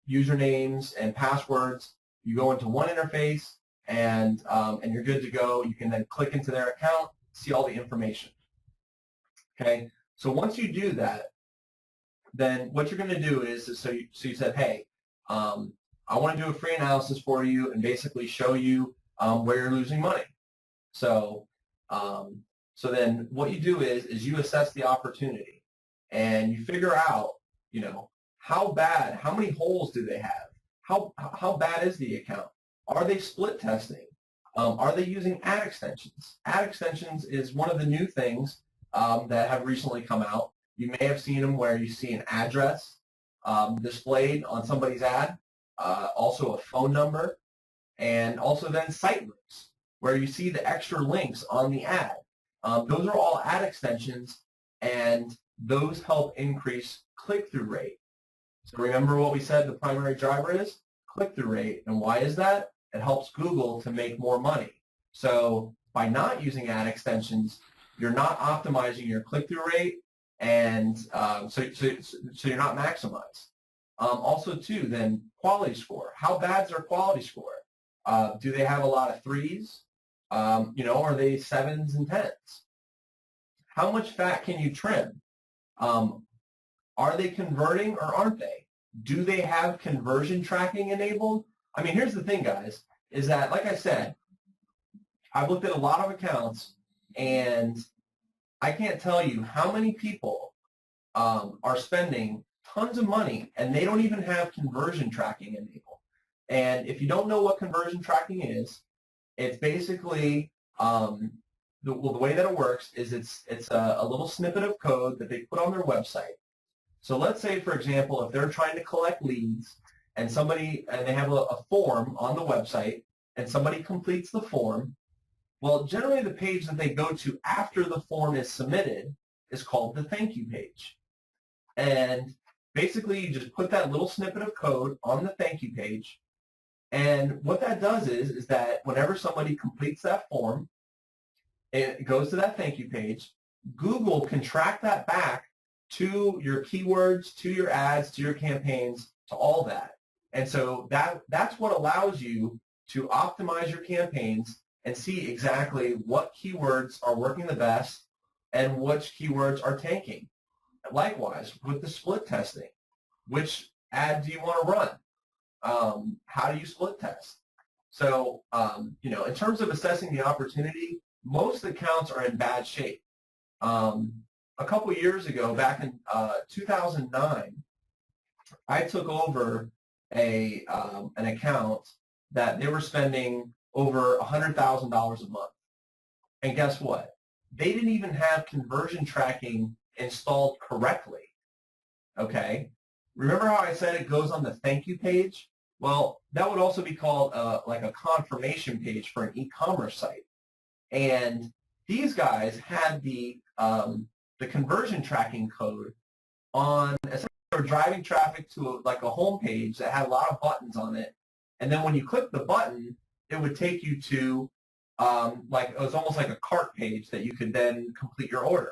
usernames and passwords. You go into one interface, and you're good to go. You can then click into their account, see all the information. Okay, so once you do that, then what you're going to do is so you said, hey, I want to do a free analysis for you and basically show you where you're losing money. So so then what you do is you assess the opportunity, and you figure out, you know, how many holes do they have? How bad is the account? Are they split testing? Are they using ad extensions? Ad extensions is one of the new things that have recently come out. You may have seen them where you see an address displayed on somebody's ad, also a phone number, and also then site links, where you see the extra links on the ad. Those are all ad extensions, and those help increase click-through rate. So remember what we said the primary driver is? Click-through rate. And why is that? It helps Google to make more money. So by not using ad extensions, you're not optimizing your click-through rate, and so you're not maximized. Also, too, then quality score. How bad's their quality score? Do they have a lot of 3s? You know, are they 7s and 10s? How much fat can you trim? Are they converting or aren't they? Do they have conversion tracking enabled? I mean, here's the thing, guys, is that, like I said, I've looked at a lot of accounts, and I can't tell you how many people are spending tons of money, and they don't even have conversion tracking enabled. And if you don't know what conversion tracking is, it's basically the way that it works is it's a little snippet of code that they put on their website. So let's say, for example, if they're trying to collect leads, and they have a form on the website, and somebody completes the form, well, generally the page that they go to after the form is submitted is called the thank you page. And basically you just put that little snippet of code on the thank you page, and what that does is that whenever somebody completes that form, it goes to that thank you page. Google can track that back to your keywords, to your ads, to your campaigns, to all that. And so that's what allows you to optimize your campaigns and see exactly what keywords are working the best and which keywords are tanking. Likewise, with the split testing, which ad do you want to run? How do you split test? So, you know, in terms of assessing the opportunity, most accounts are in bad shape. A couple years ago, back in 2009, I took over an account that they were spending over $100,000 a month. And guess what? They didn't even have conversion tracking installed correctly. Okay? Remember how I said it goes on the thank you page? Well, that would also be called like a confirmation page for an e-commerce site. And these guys had the conversion tracking code on, essentially they were driving traffic to like a home page that had a lot of buttons on it, and then when you click the button, it would take you to like it was almost like a cart page that you could then complete your order.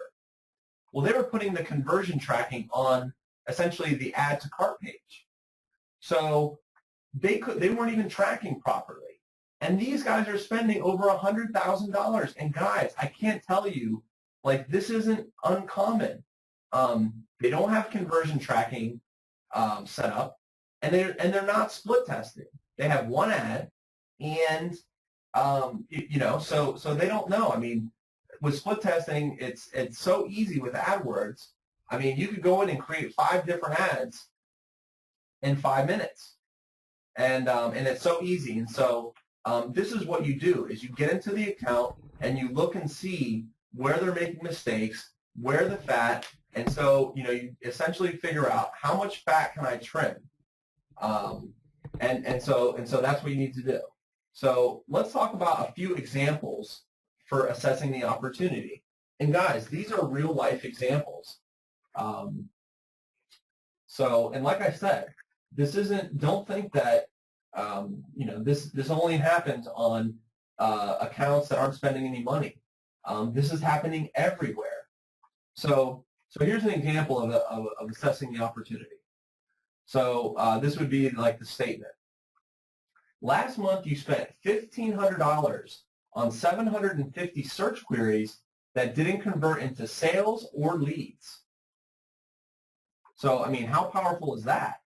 Well, they were putting the conversion tracking on essentially the add to cart page, so they weren't even tracking properly. And these guys are spending over $100,000. And guys, I can't tell you, like, this isn't uncommon. They don't have conversion tracking set up, and they're not split testing. They have one ad, and you know, so they don't know. I mean, with split testing, it's so easy with AdWords. I mean, you could go in and create 5 different ads in 5 minutes, and it's so easy. And so this is what you do: is you get into the account and you look and see where they're making mistakes, where the fat, and so you know you essentially figure out how much fat can I trim, and so that's what you need to do. So let's talk about a few examples for assessing the opportunity. And guys, these are real life examples. So, and like I said, this isn't. Don't think that this only happens on accounts that aren't spending any money. This is happening everywhere. So here's an example of assessing the opportunity. So this would be like the statement. Last month you spent $1,500 on 750 search queries that didn't convert into sales or leads. So, I mean, how powerful is that?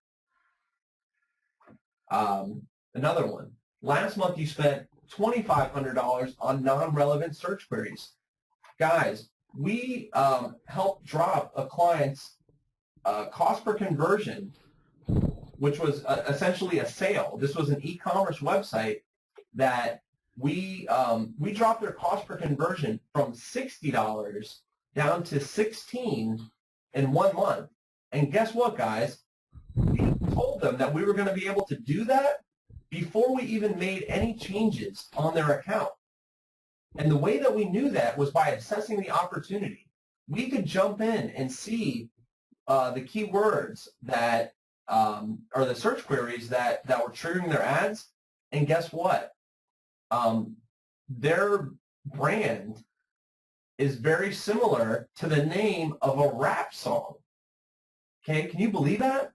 Another one. Last month you spent $2,500 on non-relevant search queries. Guys, we helped drop a client's cost per conversion, which was essentially a sale. This was an e-commerce website that we dropped their cost per conversion from $60 down to $16 in 1 month. And guess what, guys? We told them that we were going to be able to do that before we even made any changes on their account. And the way that we knew that was by assessing the opportunity. We could jump in and see the keywords that or the search queries that were triggering their ads. And guess what? Their brand is very similar to the name of a rap song. Okay, can you believe that?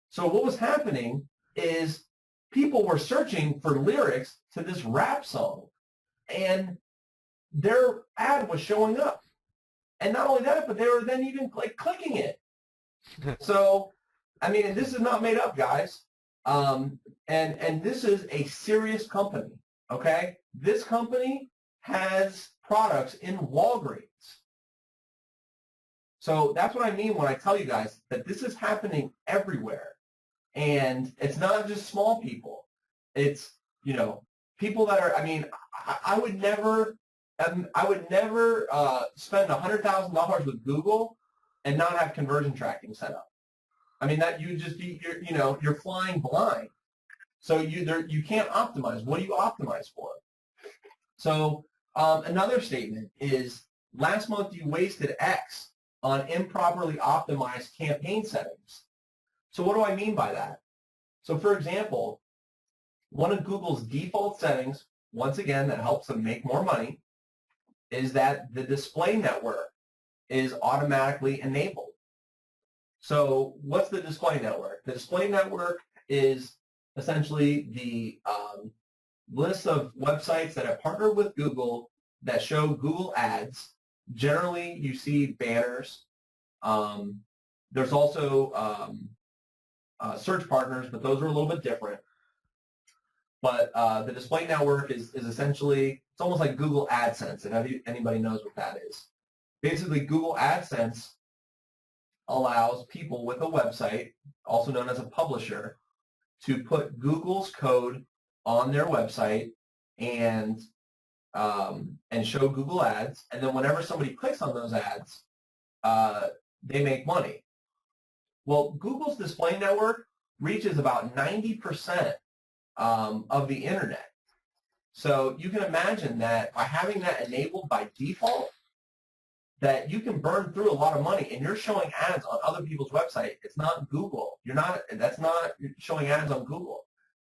So what was happening is people were searching for lyrics to this rap song, and their ad was showing up. And not only that, but they were then even like clicking it. So, I mean, this is not made up, guys. And this is a serious company, okay? This company has products in Walgreens. So that's what I mean when I tell you guys that this is happening everywhere. And it's not just small people. It's, people that are, I mean, I would never spend $100,000 with Google and not have conversion tracking set up. I mean, that you just be, you're flying blind. So you can't optimize. What do you optimize for? So another statement is, last month you wasted X on improperly optimized campaign settings. So what do I mean by that? So for example, one of Google's default settings, once again, that helps them make more money, is that the display network is automatically enabled. So what's the display network? The display network is essentially the list of websites that have partnered with Google that show Google ads. Generally, you see banners. There's also search partners, but those are a little bit different. But the display network is essentially, it's almost like Google AdSense, if anybody knows what that is. Basically, Google AdSense allows people with a website, also known as a publisher, to put Google's code on their website and show Google ads, and then whenever somebody clicks on those ads, they make money. Well, Google's display network reaches about 90% of the internet. So you can imagine that by having that enabled by default, that you can burn through a lot of money, and you're showing ads on other people's website. It's not Google. That's not showing ads on Google.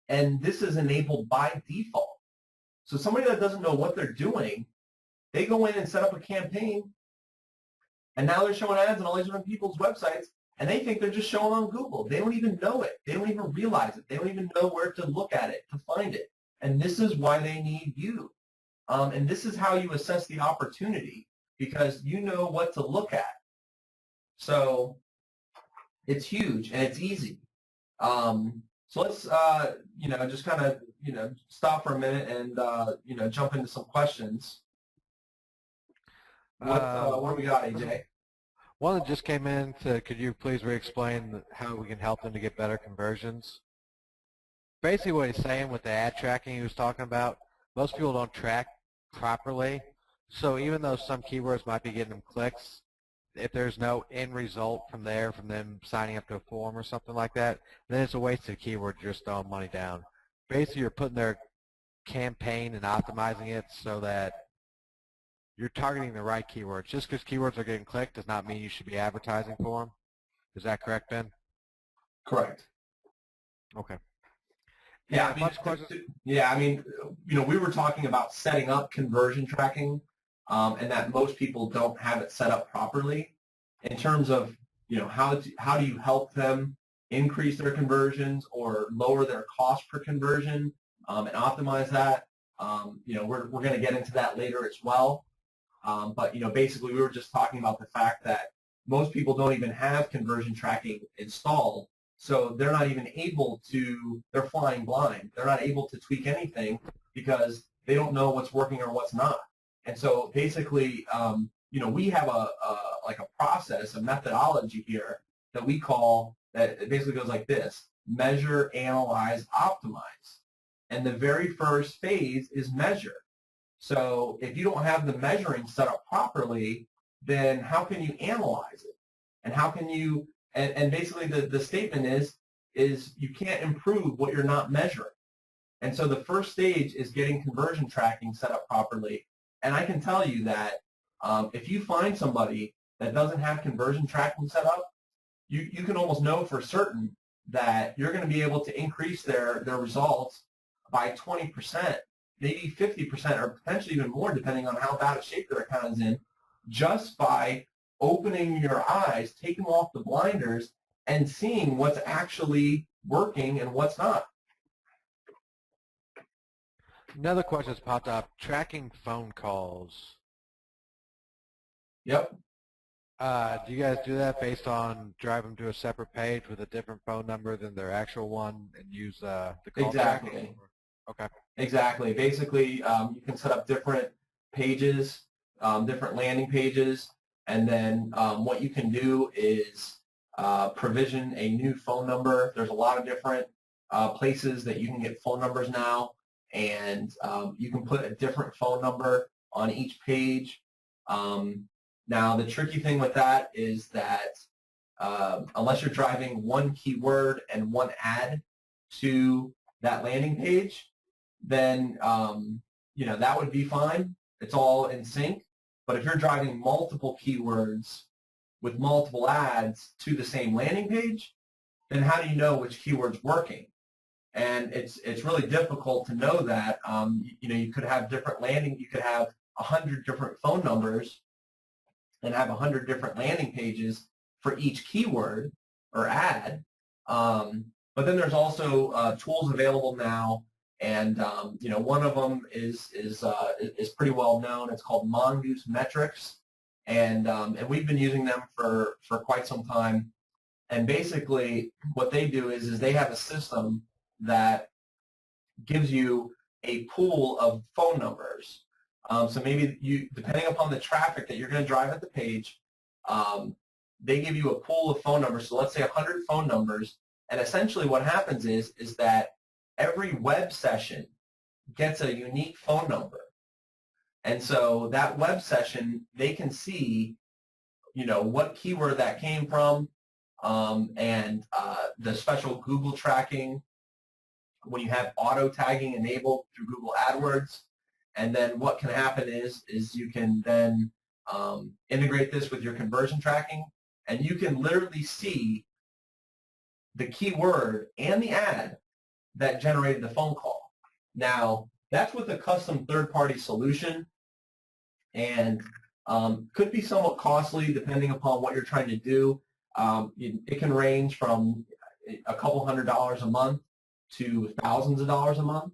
And this is enabled by default. So somebody that doesn't know what they're doing, they go in and set up a campaign, and now they're showing ads on all these different people's websites, and they think they're just showing on Google. They don't even know it. They don't even realize it. They don't even know where to look at it, to find it. And this is why they need you. And this is how you assess the opportunity, because you know what to look at. So it's huge, and it's easy. So let's, just kind of, stop for a minute and, jump into some questions. What do we got, AJ? One that just came in said, could you please re-explain how we can help them to get better conversions? Basically what he's saying with the ad tracking he was talking about, most people don't track properly. So even though some keywords might be getting them clicks, if there's no end result from them signing up to a form or something like that, then it's a wasted keyword. You're just throwing money down. Basically, you're putting their campaign and optimizing it so that you're targeting the right keywords. Just because keywords are getting clicked does not mean you should be advertising for them. Is that correct, Ben? Correct. Okay. Yeah, a bunch of questions. yeah, I mean, we were talking about setting up conversion tracking, and that most people don't have it set up properly. In terms of, how do you help them increase their conversions or lower their cost per conversion, and optimize that? We're going to get into that later as well. But basically, we were just talking about the fact that most people don't even have conversion tracking installed. So they're not even able to, they're flying blind. They're not able to tweak anything because they don't know what's working or what's not. And so basically, we have like a process, a methodology here that we call, that it basically goes like this: measure, analyze, optimize. And the very first phase is measure. So if you don't have the measuring set up properly, then how can you analyze it? And how can you, and basically the statement is you can't improve what you're not measuring. And so the first stage is getting conversion tracking set up properly. And I can tell you that if you find somebody that doesn't have conversion tracking set up, you can almost know for certain that you're going to be able to increase their results by 20%, maybe 50%, or potentially even more, depending on how bad a shape their account is in, just by opening your eyes, taking off the blinders, and seeing what's actually working and what's not. Another question has popped up: tracking phone calls. Yep. Do you guys do that based on drive them to a separate page with a different phone number than their actual one and use the call Exactly. tracking? Okay. Exactly. Basically, you can set up different pages, different landing pages, and then what you can do is provision a new phone number. There's a lot of different places that you can get phone numbers now, and you can put a different phone number on each page. Now, the tricky thing with that is that unless you're driving one keyword and one ad to that landing page, then that would be fine. It's all in sync. But if you're driving multiple keywords with multiple ads to the same landing page, then how do you know which keyword's working? And it's really difficult to know that. You could have different you could have 100 different phone numbers and have 100 different landing pages for each keyword or ad. But then there's also tools available now, and one of them is pretty well known. It's called Mongoose Metrics, and we've been using them for quite some time. And basically, what they do is they have a system that gives you a pool of phone numbers. So maybe depending upon the traffic that you're going to drive at the page, they give you a pool of phone numbers. So let's say 100 phone numbers, and essentially what happens is that every web session gets a unique phone number. And so that web session, they can see, what keyword that came from, and the special Google tracking when you have auto tagging enabled through Google AdWords. And then what can happen is you can then integrate this with your conversion tracking, and you can literally see the keyword and the ad that generated the phone call. Now, that's with a custom third-party solution, and could be somewhat costly depending upon what you're trying to do. It can range from a couple $100s a month to thousands of dollars a month.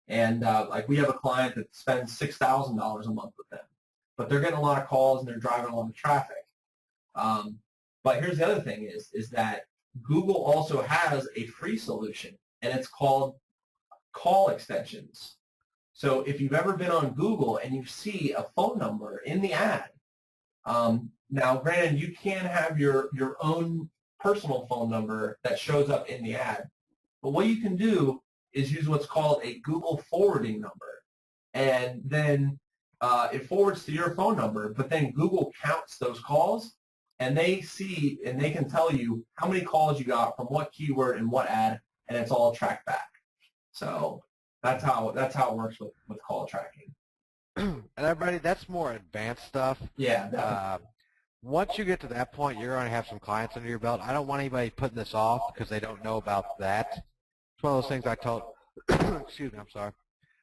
And like we have a client that spends $6,000 a month with them, but they're getting a lot of calls and they're driving a lot of traffic. But here's the other thing is that Google also has a free solution, and it's called call extensions. So if you've ever been on Google and you see a phone number in the ad, now granted you can have your own personal phone number that shows up in the ad, but what you can do is use what's called a Google forwarding number. And then it forwards to your phone number, but then Google counts those calls, and they see and they can tell you how many calls you got from what keyword and what ad, and it's all tracked back. So that's how it works with call tracking. And everybody, that's more advanced stuff. Yeah. Once you get to that point, you're going to have some clients under your belt. I don't want anybody putting this off because they don't know about that. It's one of those things I excuse me, I'm sorry.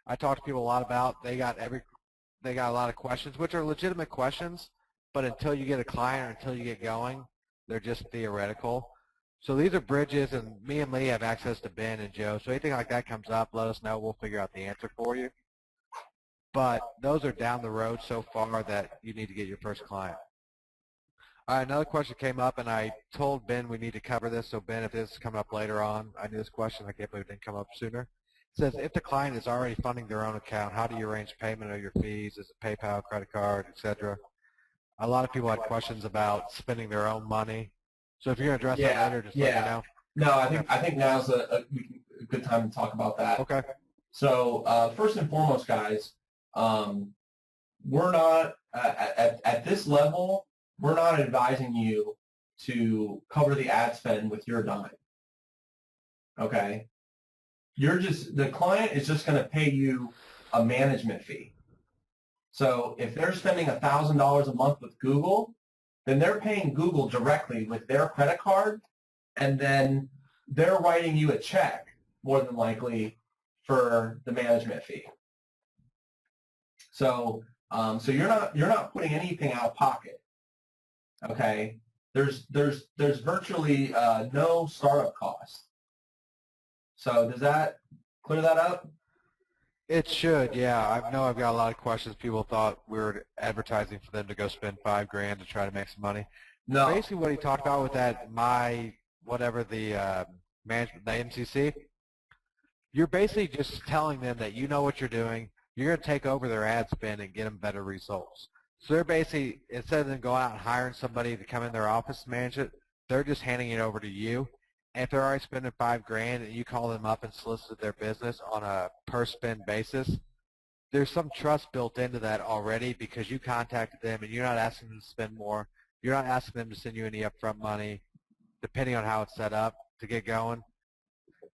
I talk to people a lot about. They got a lot of questions, which are legitimate questions, but until you get a client or until you get going, they're just theoretical. So these are bridges, and me and Lee have access to Ben and Joe. So anything like that comes up, let us know. We'll figure out the answer for you. But those are down the road so far that you need to get your first client. All right, another question came up, and I told Ben we need to cover this. So Ben, if this is coming up later on, I knew this question. I can't believe it didn't come up sooner. It says, if the client is already funding their own account, how do you arrange payment of your fees? Is it PayPal, credit card, etc.? A lot of people had questions about spending their own money. So if you're going to address that later, just let me know. No, I think now's a good time to talk about that. Okay. So first and foremost, guys, we're not at this level. We're not advising you to cover the ad spend with your dime. Okay. The client is just going to pay you a management fee. So if they're spending $1,000 a month with Google, then they're paying Google directly with their credit card, and then they're writing you a check, more than likely, for the management fee. So you're not putting anything out of pocket. Okay. There's virtually no startup cost. So does that clear that up? It should, yeah. I know I've got a lot of questions. People thought we were advertising for them to go spend $5,000 to try to make some money. No. Basically, what he talked about with that, the management, the MCC, you're basically just telling them that you know what you're doing. You're going to take over their ad spend and get them better results. So they're basically, instead of them going out and hiring somebody to come in their office to manage it, they're just handing it over to you. And if they're already spending $5,000 and you call them up and solicit their business on a per spend basis, there's some trust built into that already because you contacted them and you're not asking them to spend more. You're not asking them to send you any upfront money, depending on how it's set up to get going.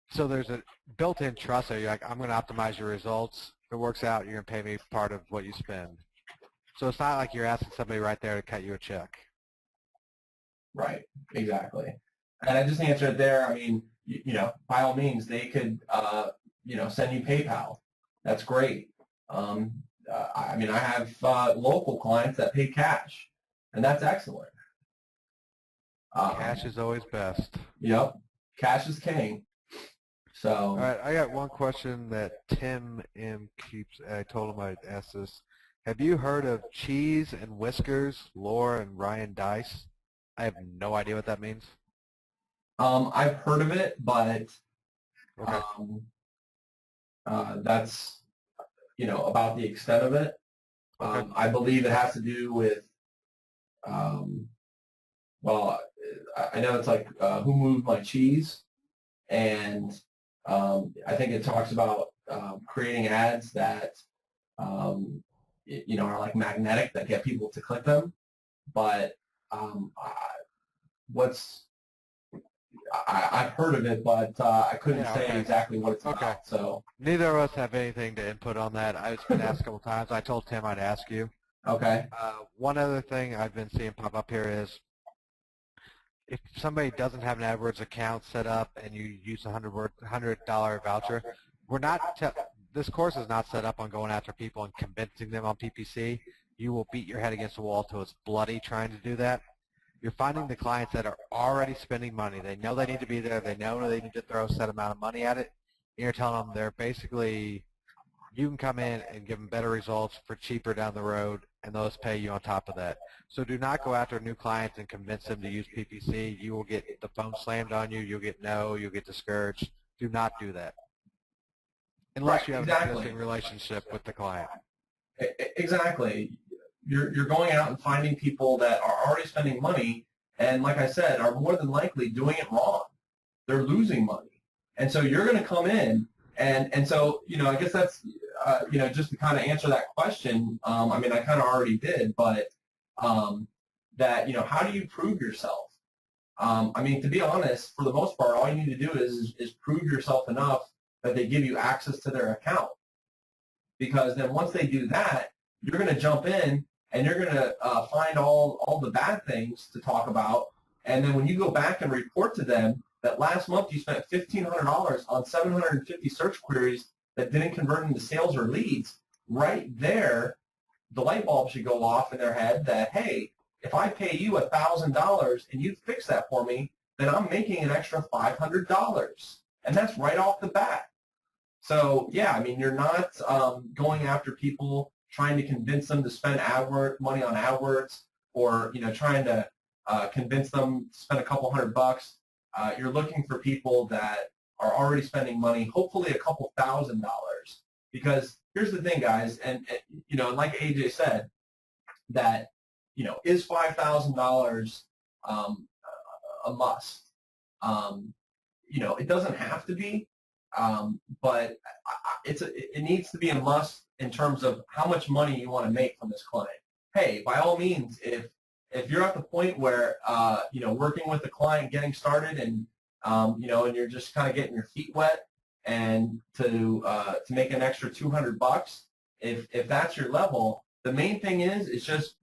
So there's a built-in trust there. You're like, I'm going to optimize your results. If it works out, you're going to pay me part of what you spend. So it's not like you're asking somebody right there to cut you a check. Right, exactly. And I just answered there. I mean, by all means, they could, send you PayPal. That's great. I mean, I have local clients that pay cash, and that's excellent. Cash is always best. Yep, cash is king. So. All right, I got one question that Tim M keeps. I told him I'd ask this. Have you heard of Cheese and Whiskers, Laura and Ryan Dice? I have no idea what that means. I've heard of it, but okay. That's about the extent of it. Okay. I believe it has to do with well, I know it's like Who Moved My Cheese, and I think it talks about creating ads that are like magnetic, that get people to click them. But I've heard of it, but I couldn't say exactly what it's about. So neither of us have anything to input on that. I've been asked a couple times. I told Tim I'd ask you. Okay. One other thing I've been seeing pop up here is if somebody doesn't have an AdWords account set up and you use a $100 voucher, this course is not set up on going after people and convincing them on PPC. You will beat your head against the wall till it's bloody trying to do that. You're finding the clients that are already spending money. They know they need to be there. They know they need to throw a set amount of money at it. And you're telling them they're basically, you can come in and give them better results for cheaper down the road, and they'll just pay you on top of that. So do not go after new clients and convince them to use PPC. You will get the phone slammed on you. You'll get no. You'll get discouraged. Do not do that unless you have an existing relationship with the client. Exactly. You're going out and finding people that are already spending money, and like I said, are more than likely doing it wrong. They're losing money, and so you're going to come in, and so I guess that's just to kind of answer that question. I mean, I kind of already did, but that how do you prove yourself? I mean, to be honest, for the most part, all you need to do is prove yourself enough that they give you access to their account, because then once they do that, you're going to jump in and you're going to find all the bad things to talk about, and then when you go back and report to them, that last month you spent $1,500 on 750 search queries that didn't convert into sales or leads, right there, the light bulb should go off in their head that, hey, if I pay you $1,000 and you fix that for me, then I'm making an extra $500. And that's right off the bat. So, yeah, I mean, you're not going after people trying to convince them to spend money on AdWords or, trying to convince them to spend a couple $100. You're looking for people that are already spending money, hopefully a couple $1,000. Because here's the thing, guys, and like AJ said, that, is $5,000 a must? It doesn't have to be, but it needs to be a must in terms of how much money you want to make from this client. Hey, by all means, if you're at the point where working with a client, getting started, and and you're just kind of getting your feet wet, and to make an extra $200, if that's your level, the main thing is just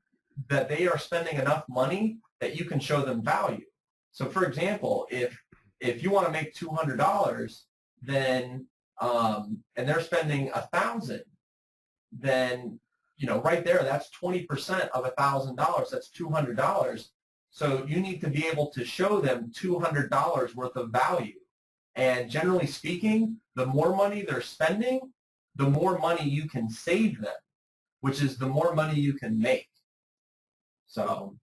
that they are spending enough money that you can show them value. So, for example, if you want to make $200, then and they're spending $1,000, then right there, that's 20% of $1,000. That's $200. So you need to be able to show them $200 worth of value. And generally speaking, the more money they're spending, the more money you can save them, which is the more money you can make. So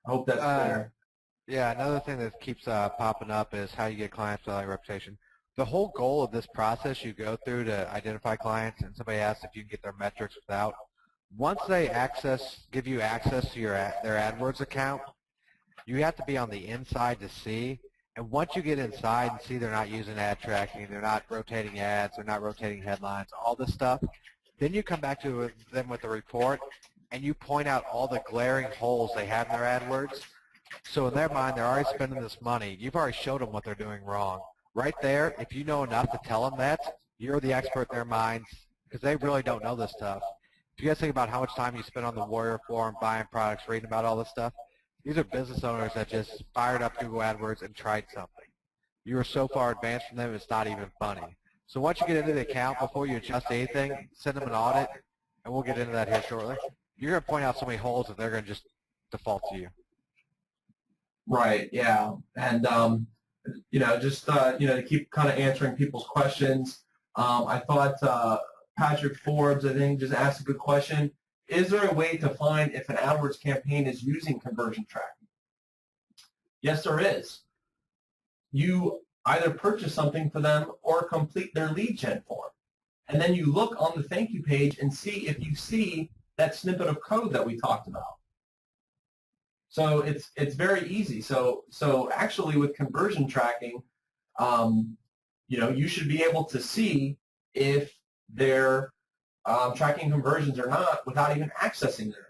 I hope that's clear. Yeah, another thing that keeps popping up is how you get clients without a reputation. The whole goal of this process you go through to identify clients, and somebody asks if you can get their metrics without, once they give you access to their AdWords account, you have to be on the inside to see. And once you get inside and see they're not using ad tracking, they're not rotating ads, they're not rotating headlines, all this stuff, then you come back to them with a report and you point out all the glaring holes they have in their AdWords. So in their mind, they're already spending this money. You've already showed them what they're doing wrong. Right there, if you know enough to tell them that, you're the expert in their minds because they really don't know this stuff. If you guys think about how much time you spend on the Warrior Forum, buying products, reading about all this stuff, these are business owners that just fired up Google AdWords and tried something. You are so far advanced from them, it's not even funny. So once you get into the account, before you adjust anything, send them an audit, and we'll get into that here shortly. You're going to point out so many holes that they're going to just default to you. Right, yeah. And, just, to keep kind of answering people's questions, I thought Patrick Forbes, I think, just asked a good question. Is there a way to find if an AdWords campaign is using conversion tracking? Yes, there is. You either purchase something for them or complete their lead gen form. And then you look on the thank you page and see if you see that snippet of code that we talked about. So it's very easy. So actually with conversion tracking, you should be able to see if they're tracking conversions or not without even accessing their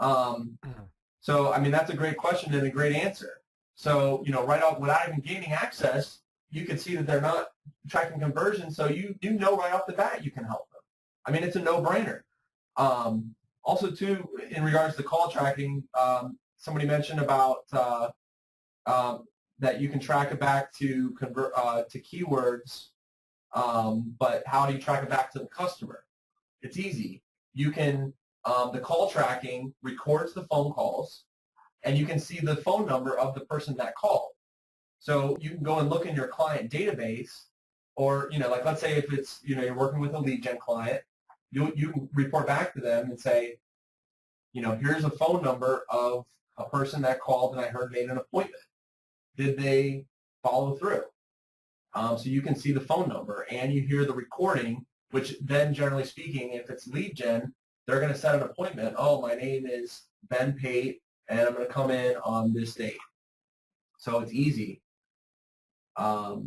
account. So I mean that's a great question and a great answer. So right off without even gaining access, you can see that they're not tracking conversions. So you know right off the bat you can help them. I mean it's a no-brainer. Also, too, in regards to call tracking, somebody mentioned about that you can track it back to keywords, but how do you track it back to the customer? It's easy. You can the call tracking records the phone calls, and you can see the phone number of the person that called. So you can go and look in your client database, or like let's say if it's you're working with a lead gen client. You can report back to them and say, here's a phone number of a person that called and I heard made an appointment. Did they follow through? So you can see the phone number and you hear the recording, which then generally speaking, if it's lead gen, they're going to set an appointment. Oh, my name is Ben Pate and I'm going to come in on this date. So it's easy. Let's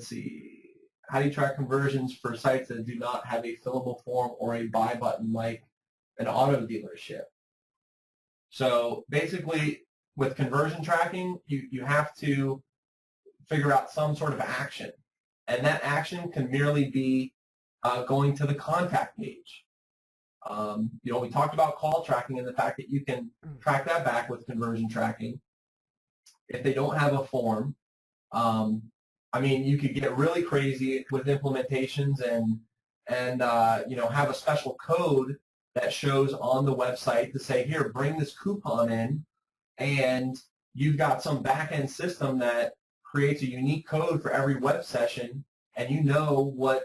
see. How do you track conversions for sites that do not have a fillable form or a buy button like an auto dealership? So basically, with conversion tracking, you have to figure out some sort of action. And that action can merely be going to the contact page. We talked about call tracking and the fact that you can track that back with conversion tracking. if they don't have a form. I mean, you could get really crazy with implementations and have a special code that shows on the website to say, here, bring this coupon in, and you've got some back-end system that creates a unique code for every web session, and you know what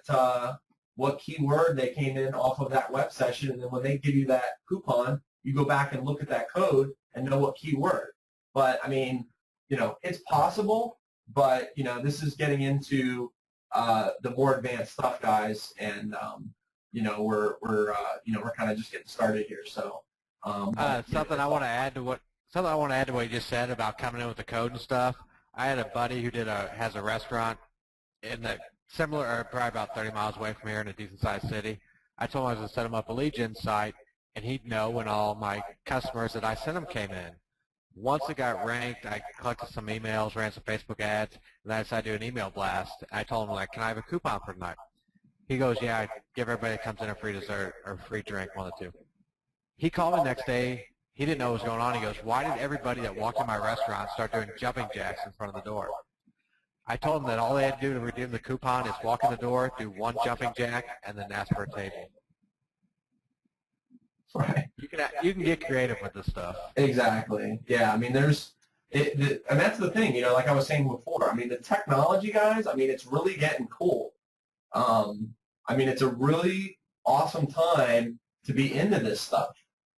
keyword they came in off of that web session, and then when they give you that coupon, you go back and look at that code and know what keyword. But, I mean, it's possible, but, this is getting into the more advanced stuff, guys, and, we're kind of just getting started here. So something I want to add to what you just said about coming in with the code and stuff. I had a buddy who has a restaurant in the similar, or probably about 30 miles away from here in a decent-sized city. I told him I was going to set him up a LEADGENN site, and he'd know when all my customers that I sent him came in. Once it got ranked, I collected some emails, ran some Facebook ads, and I decided to do an email blast. I told him, like, can I have a coupon for tonight? He goes, yeah, I give everybody that comes in a free dessert or free drink, one of the two. He called me the next day. He didn't know what was going on. He goes, why did everybody that walked in my restaurant start doing jumping jacks in front of the door? I told him that all they had to do to redeem the coupon is walk in the door, do one jumping jack, and then ask for a table. Right. You can get creative with this stuff. Exactly. Yeah. I mean, and that's the thing. Like I was saying before. I mean, the technology, guys. I mean, it's really getting cool. I mean, it's a really awesome time to be into this stuff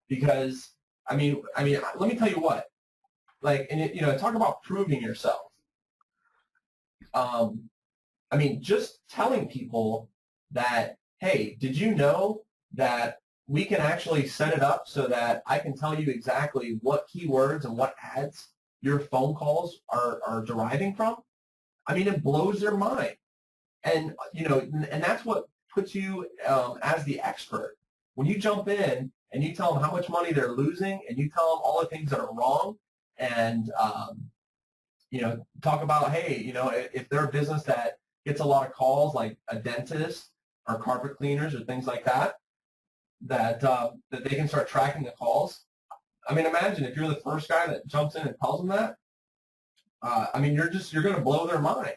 because I mean, let me tell you what. Like, and talk about proving yourself. I mean, just telling people that, hey, did you know that we can actually set it up so that I can tell you exactly what keywords and what ads your phone calls are deriving from? I mean, it blows their mind. And, and that's what puts you as the expert. When you jump in and you tell them how much money they're losing and you tell them all the things that are wrong and, talk about, hey, if they're a business that gets a lot of calls like a dentist or carpet cleaners or things like that, that they can start tracking the calls. I mean, imagine if you're the first guy that jumps in and tells them that. I mean, you're going to blow their mind.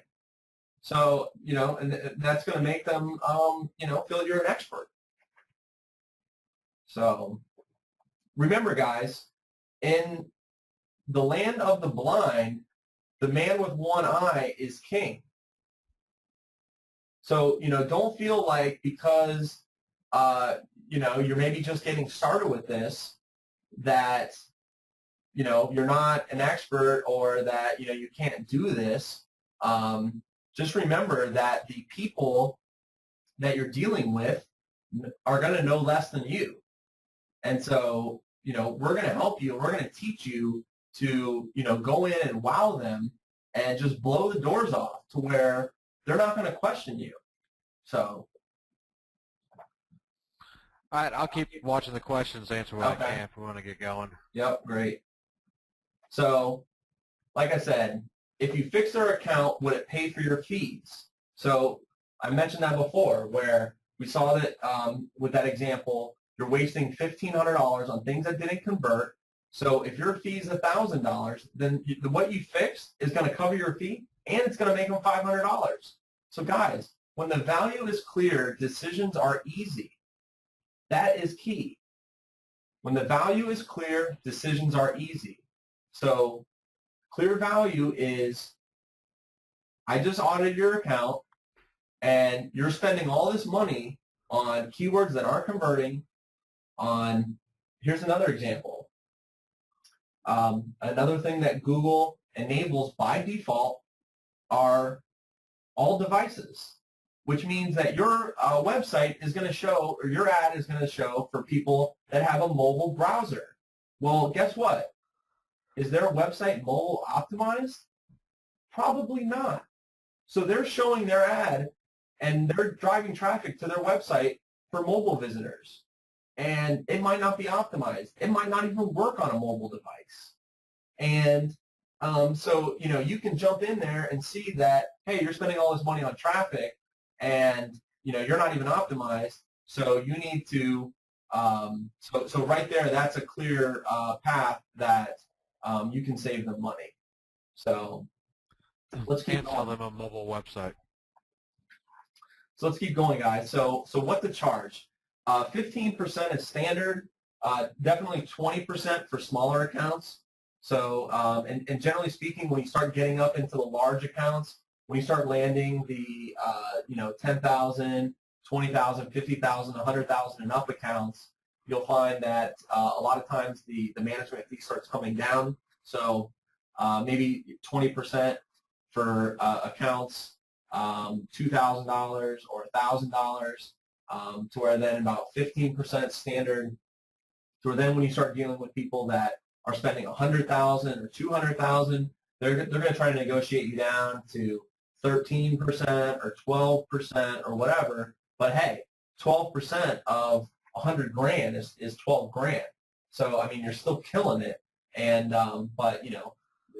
So, and that's going to make them, feel you're an expert. So remember, guys, in the land of the blind, the man with one eye is king. So, don't feel like because, you're maybe just getting started with this that, you're not an expert or that, you can't do this. Just remember that the people that you're dealing with are going to know less than you. And so, we're going to help you. We're going to teach you to, go in and wow them and just blow the doors off to where they're not going to question you. So. All right, I'll keep watching the questions, answer what I can if we want to get going. Yep, great. So, like I said, if you fix their account, would it pay for your fees? So I mentioned that before where we saw that with that example, you're wasting $1,500 on things that didn't convert. So if your fee is $1,000, then what you fixed is going to cover your fee and it's going to make them $500. So guys, when the value is clear, decisions are easy. That is key. When the value is clear, decisions are easy. So clear value is, I just audited your account and you're spending all this money on keywords that aren't converting on, here's another example. Another thing that Google enables by default are all devices, which means that your website is going to show, or your ad is going to show for people that have a mobile browser. Well, guess what? Is their website mobile optimized? Probably not. So they're showing their ad and they're driving traffic to their website for mobile visitors. And it might not be optimized. It might not even work on a mobile device. And so, you can jump in there and see that, hey, you're spending all this money on traffic and, you're not even optimized. So you need to, so right there, that's a clear path that you can save them money. So let's keep And sell going. them a mobile website. So let's keep going, guys. So what to charge? 15% is standard. Definitely 20% for smaller accounts. So, and generally speaking, when you start getting up into the large accounts, when you start landing the, 10,000, 20,000, 50,000, 100,000 and up accounts, you'll find that a lot of times the management fee starts coming down. So maybe 20% for accounts, $2,000 or $1,000, to where then about 15% standard, to where then when you start dealing with people that are spending $100,000 or $200,000, they're going to try to negotiate you down to 13% or 12% or whatever. But hey, 12% of 100 grand is 12 grand. So I mean, you're still killing it. And but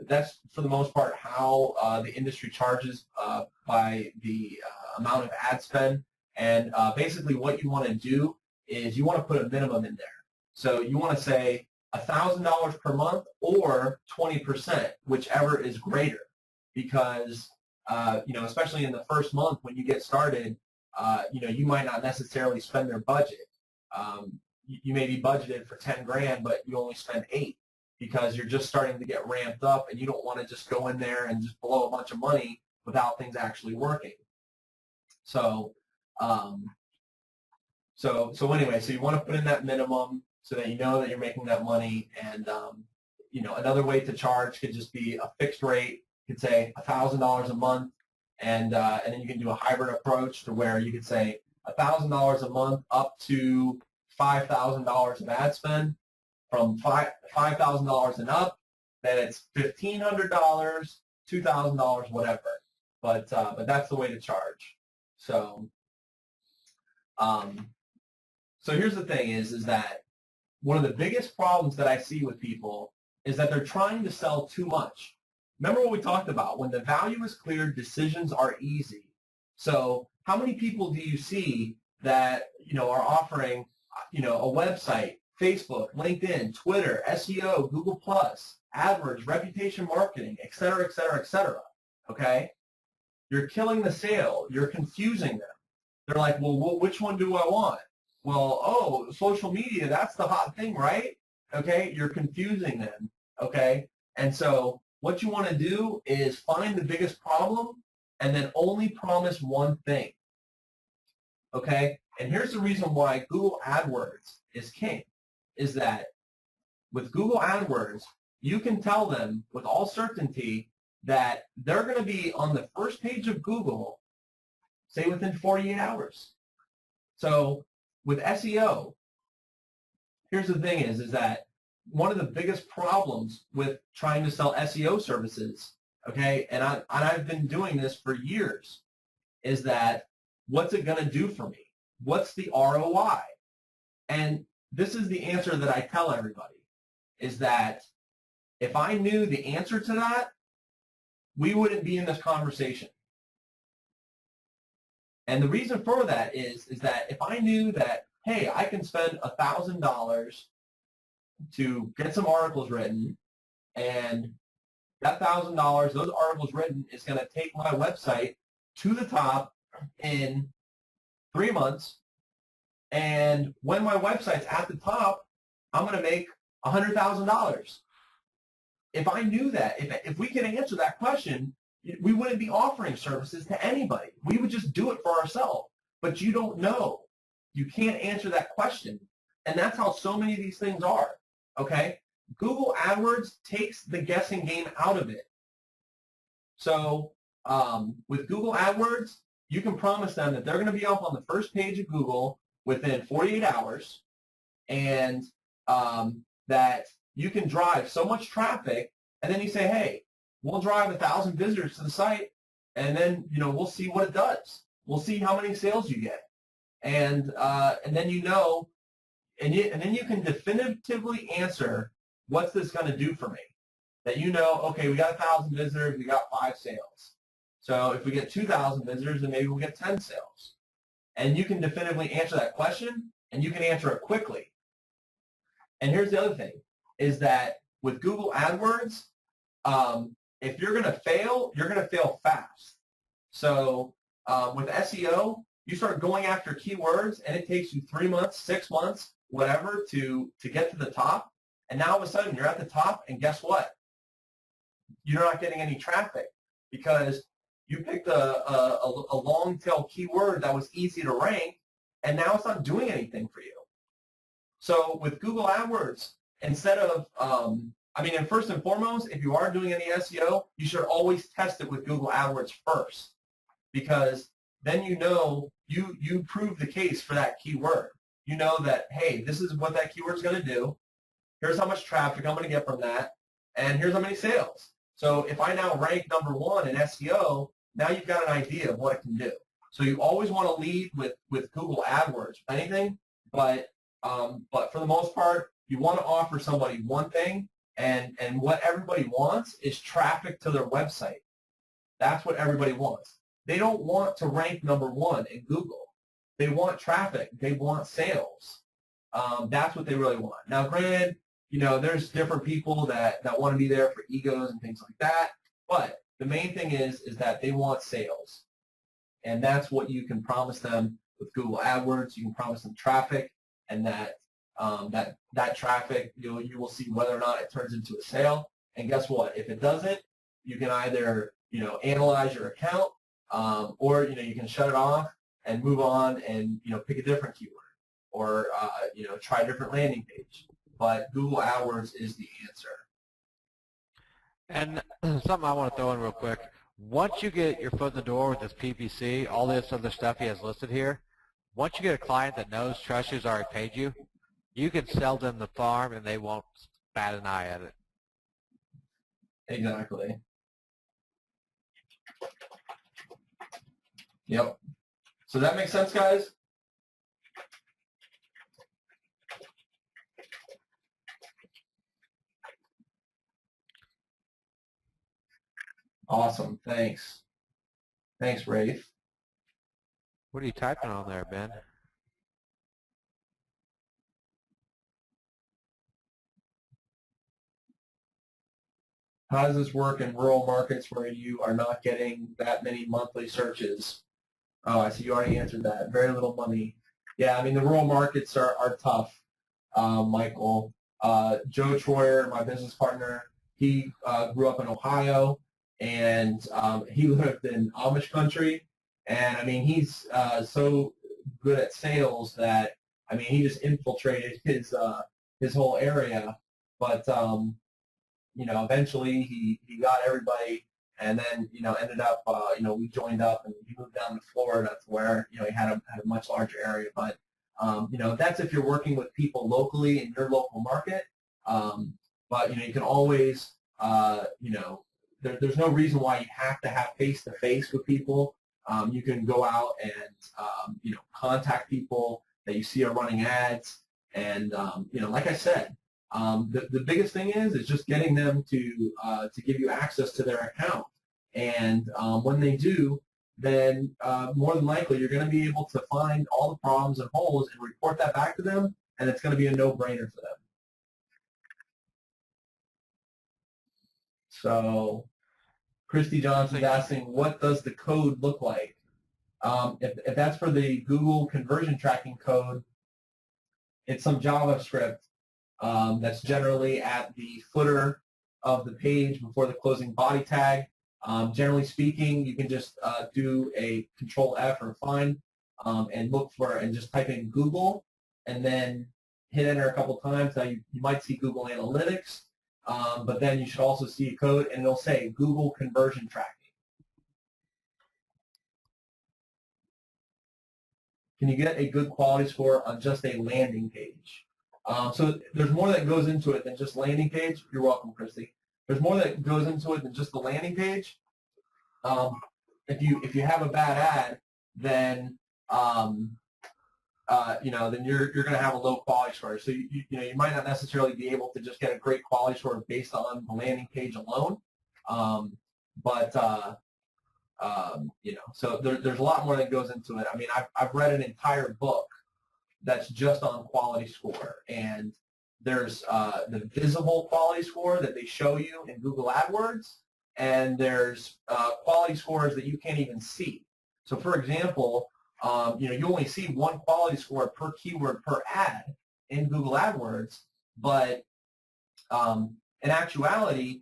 that's for the most part how the industry charges by the amount of ad spend. And basically what you want to do is you want to put a minimum in there. So you want to say $1,000 per month or 20%, whichever is greater. Because, especially in the first month when you get started, you might not necessarily spend their budget. You may be budgeted for 10 grand, but you only spend 8 because you're just starting to get ramped up and you don't want to just go in there and just blow a bunch of money without things actually working. So, so anyway, so you want to put in that minimum so that you know that you're making that money. And, another way to charge could just be a fixed rate. You could say $1,000 a month, and then you can do a hybrid approach to where you could say $1,000 a month up to $5,000 of ad spend. From $5,000 and up, then it's $1,500, $2,000, whatever. But that's the way to charge. So so here's the thing is that one of the biggest problems that I see with people is that they're trying to sell too much. Remember what we talked about? When the value is clear, decisions are easy. So how many people do you see that are offering a website, Facebook, LinkedIn, Twitter, SEO, Google+, AdWords, reputation marketing, et cetera, et cetera, et cetera, okay? You're killing the sale. You're confusing them. They're like, well, which one do I want? Well, oh, social media, that's the hot thing, right? Okay, you're confusing them, okay? And so what you want to do is find the biggest problem and then only promise one thing, okay? And here's the reason why Google AdWords is king, is that with Google AdWords, you can tell them with all certainty that they're going to be on the first page of Google, say within 48 hours. So with SEO, here's the thing is that one of the biggest problems with trying to sell SEO services, okay, and I've been doing this for years, is that what's it going to do for me? What's the ROI? And this is the answer that I tell everybody, is that if I knew the answer to that, we wouldn't be in this conversation. And the reason for that is that if I knew that, hey, I can spend $1,000 to get some articles written, and that $1,000, those articles written, is going to take my website to the top in 3 months, and when my website's at the top, I'm going to make $100,000. If I knew that, if we could answer that question, we wouldn't be offering services to anybody. We would just do it for ourselves. But you don't know. You can't answer that question. And that's how so many of these things are, okay? Google AdWords takes the guessing game out of it. So with Google AdWords, you can promise them that they're going to be up on the first page of Google within 48 hours, and that you can drive so much traffic, and then you say, hey, we'll drive 1,000 visitors to the site, and then we'll see what it does. We'll see how many sales you get, and then and then you can definitively answer, what's this going to do for me? That okay, we got 1,000 visitors, we got 5 sales. So if we get 2,000 visitors, then maybe we'll get 10 sales. And you can definitively answer that question, and you can answer it quickly. And here's the other thing, is that with Google AdWords, if you're going to fail, you're going to fail fast. So with SEO, you start going after keywords, and it takes you 3 months, 6 months, whatever, to get to the top. And now all of a sudden you're at the top, and guess what? You're not getting any traffic because you picked a long tail keyword that was easy to rank, and now it's not doing anything for you. So with Google AdWords, instead of, and first and foremost, if you are doing any SEO, you should always test it with Google AdWords first, because then you know you prove the case for that keyword. You know that, hey, this is what that keyword is going to do. Here's how much traffic I'm going to get from that, and here's how many sales. So if I now rank number 1 in SEO, now you've got an idea of what it can do. So you always want to lead with Google AdWords, if anything, but for the most part, you want to offer somebody one thing, and what everybody wants is traffic to their website. That's what everybody wants. They don't want to rank number 1 in Google. They want traffic. They want sales. That's what they really want. Now, granted, there's different people that want to be there for egos and things like that, but the main thing is that they want sales. And that's what you can promise them with Google AdWords. You can promise them traffic, and that traffic, you will see whether or not it turns into a sale. And guess what? If it doesn't, you can either analyze your account, or you can shut it off and move on and pick a different keyword, or try a different landing page. But Google AdWords is the answer. And something I want to throw in real quick. Once you get your foot in the door with this PPC, all this other stuff he has listed here, once you get a client that knows, trusts you, has already paid you, you can sell them the farm and they won't bat an eye at it. Exactly. Yep. So that makes sense, guys? Awesome. Thanks. Thanks, Rafe. What are you typing on there, Ben? How does this work in rural markets where you are not getting that many monthly searches? Oh, I see you already answered that. Very little money. Yeah, the rural markets are tough, Michael. Joe Troyer, my business partner, he grew up in Ohio, and he lived in Amish country. And, he's so good at sales that, he just infiltrated his whole area. But, eventually he got everybody, and then, ended up, we joined up, and he moved down to Florida to where, he had a much larger area. But, that's if you're working with people locally in your local market. But, you can always, there's no reason why you have to have face-to-face with people. You can go out and, contact people that you see are running ads. And, like I said, the biggest thing is just getting them to give you access to their account. And when they do, then more than likely you're going to be able to find all the problems and holes and report that back to them, and it's going to be a no-brainer for them. So Christy Johnson's asking, what does the code look like? If that's for the Google conversion tracking code, it's some JavaScript that's generally at the footer of the page before the closing body tag. Generally speaking, you can just do a Control F or find and look for, and just type in Google, and then hit enter a couple times. Now you might see Google Analytics, but then you should also see a code, and it'll say Google conversion tracking. Can you get a good quality score on just a landing page? So there's more that goes into it than just landing page. You're welcome, Christy. There's more that goes into it than just the landing page. If you have a bad ad, then then you're going to have a low quality score. So you might not necessarily be able to just get a great quality score based on the landing page alone. So there's a lot more that goes into it. I've read an entire book that's just on quality score, and there's the visible quality score that they show you in Google AdWords, and there's quality scores that you can't even see. So for example, you only see one quality score per keyword per ad in Google AdWords, but in actuality,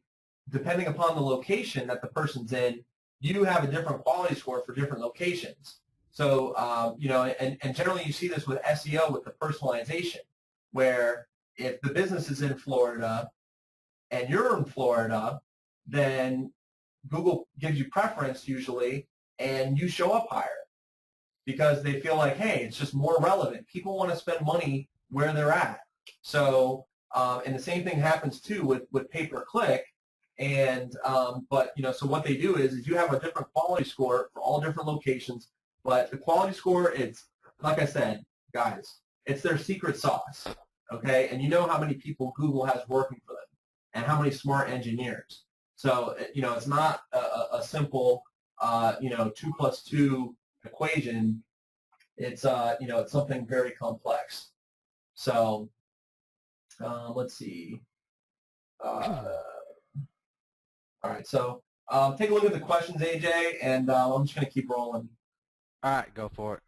depending upon the location that the person's in, you have a different quality score for different locations. So, and generally you see this with SEO with the personalization, where if the business is in Florida and you're in Florida, then Google gives you preference usually, and you show up higher because they feel like, hey, it's just more relevant. People want to spend money where they're at. So, and the same thing happens too with pay-per-click. And but so what they do is you have a different quality score for all different locations. But the quality score, it's like I said, guys, it's their secret sauce. Okay, and you know how many people Google has working for them, and how many smart engineers. So it's not a simple 2 + 2 equation. It's it's something very complex. So let's see. All right, so take a look at the questions, AJ, and I'm just going to keep rolling. All right, go for it.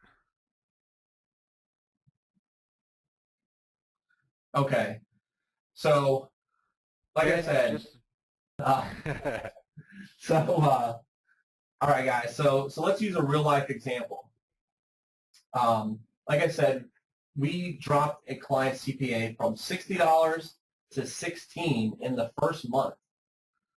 Okay, so like I said, all right, guys, so let's use a real-life example. Like I said, we dropped a client CPA from $60 to $16 in the first month.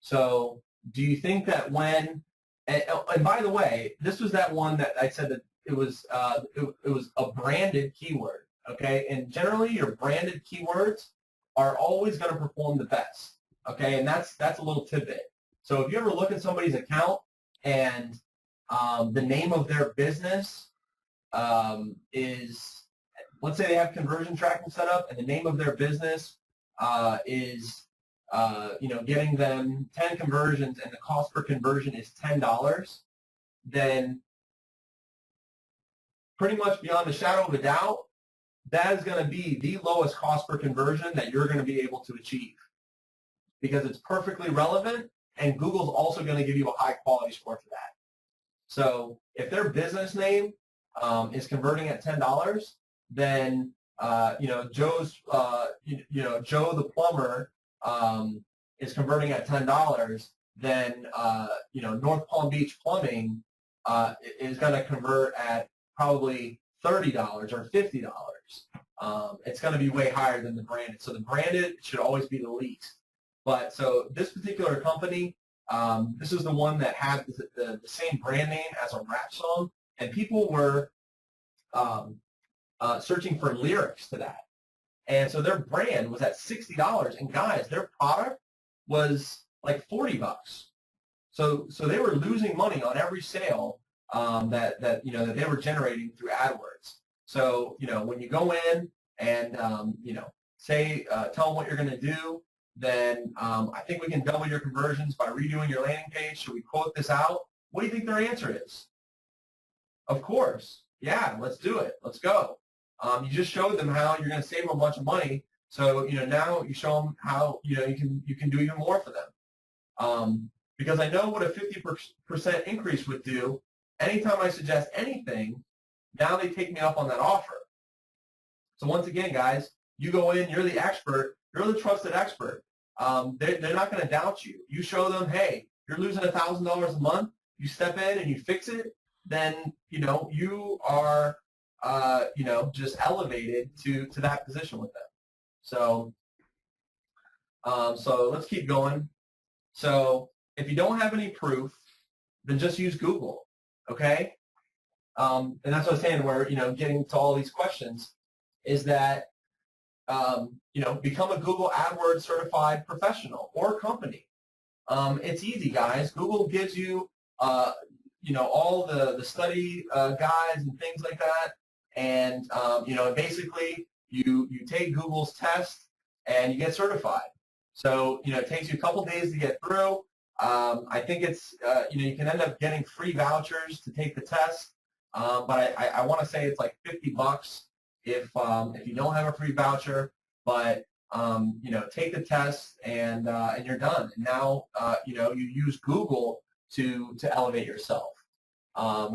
So do you think that when, and by the way, this was that one that I said that it was a branded keyword, okay? And generally your branded keywords are always going to perform the best, okay? And that's a little tidbit. So if you ever look at somebody's account and the name of their business is, let's say they have conversion tracking set up, and the name of their business is getting them 10 conversions, and the cost per conversion is $10, then pretty much beyond a shadow of a doubt, that is going to be the lowest cost per conversion that you're going to be able to achieve, because it's perfectly relevant, and Google's also going to give you a high quality score for that. So if their business name is converting at $10, then Joe the plumber is converting at $10, then North Palm Beach Plumbing is going to convert at probably $30 or $50. It's going to be way higher than the branded. So the branded should always be the least. But so this particular company, this is the one that had the same brand name as a rap song, and people were searching for lyrics to that. And so their brand was at $60, and guys, their product was like $40. So they were losing money on every sale that they were generating through AdWords. So when you go in and say tell them what you're going to do, then I think we can double your conversions by redoing your landing page. Should we quote this out? What do you think their answer is? Of course. Yeah, let's do it. Let's go. You just showed them how you're going to save them a bunch of money. So now you show them how you can do even more for them. Because I know what a 50% increase would do. Anytime I suggest anything, now they take me up on that offer. So once again, guys, you go in, you're the expert, you're the trusted expert. They're not going to doubt you. You show them, hey, you're losing $1,000 a month. You step in and you fix it. Then you are just elevated to that position with them. So so let's keep going. So if you don't have any proof, then just use Google, okay? And that's what I was saying, where getting to all these questions is that become a Google AdWords certified professional or company. It's easy, guys. Google gives you all the study guides and things like that, and basically you take Google's test and you get certified. So it takes you a couple days to get through. I think it's you can end up getting free vouchers to take the test, but I want to say it's like $50 if you don't have a free voucher. But take the test and you're done. And now, you use Google to elevate yourself.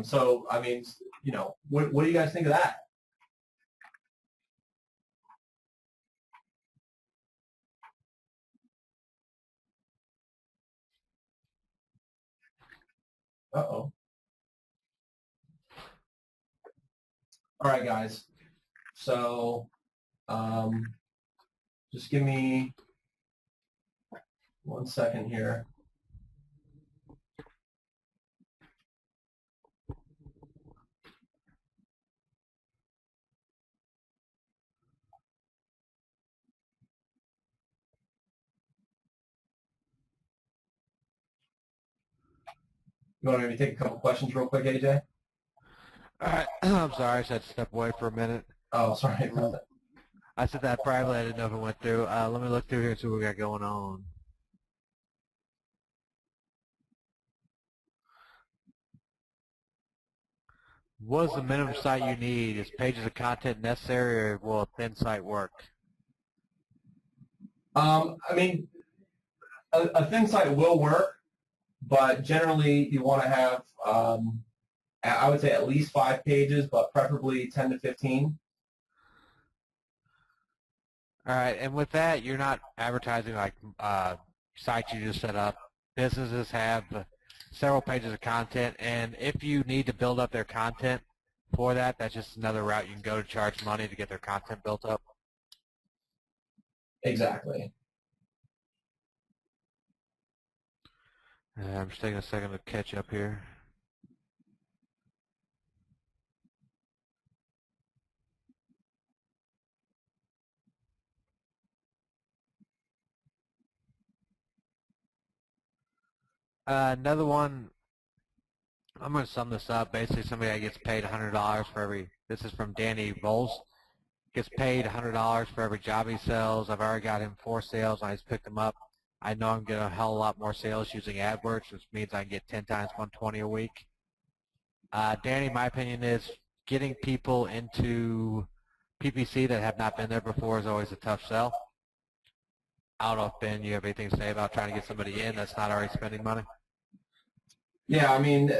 So, I mean, what do you guys think of that? Uh-oh. All right, guys. So, just give me 1 second here. You want to maybe take a couple questions real quick, AJ? All right. I'm sorry. I just had to step away for a minute. Oh, sorry about that. I said that privately. I didn't know if it went through. Let me look through here and see what we got going on. What is the minimum site you need? Is pages of content necessary, or will a thin site work? I mean, a thin site will work, but generally you want to have, I would say at least 5 pages, but preferably 10 to 15. All right, and with that, you're not advertising like sites you just set up. Businesses have several pages of content, and if you need to build up their content for that, that's just another route you can go to charge money to get their content built up. Exactly. I'm just taking a second to catch up here. Another one, I'm going to sum this up. Basically, somebody that gets paid $100 for every, this is from Danny Bowles, gets paid $100 for every job he sells. I've already got him 4 sales, and I just picked them up. I know I'm getting a hell of a lot more sales using AdWords, which means I can get 10 times 120 a week. Danny, my opinion is getting people into PPC that have not been there before is always a tough sell. I don't know if, Ben, you have anything to say about trying to get somebody in that's not already spending money? Yeah, I mean,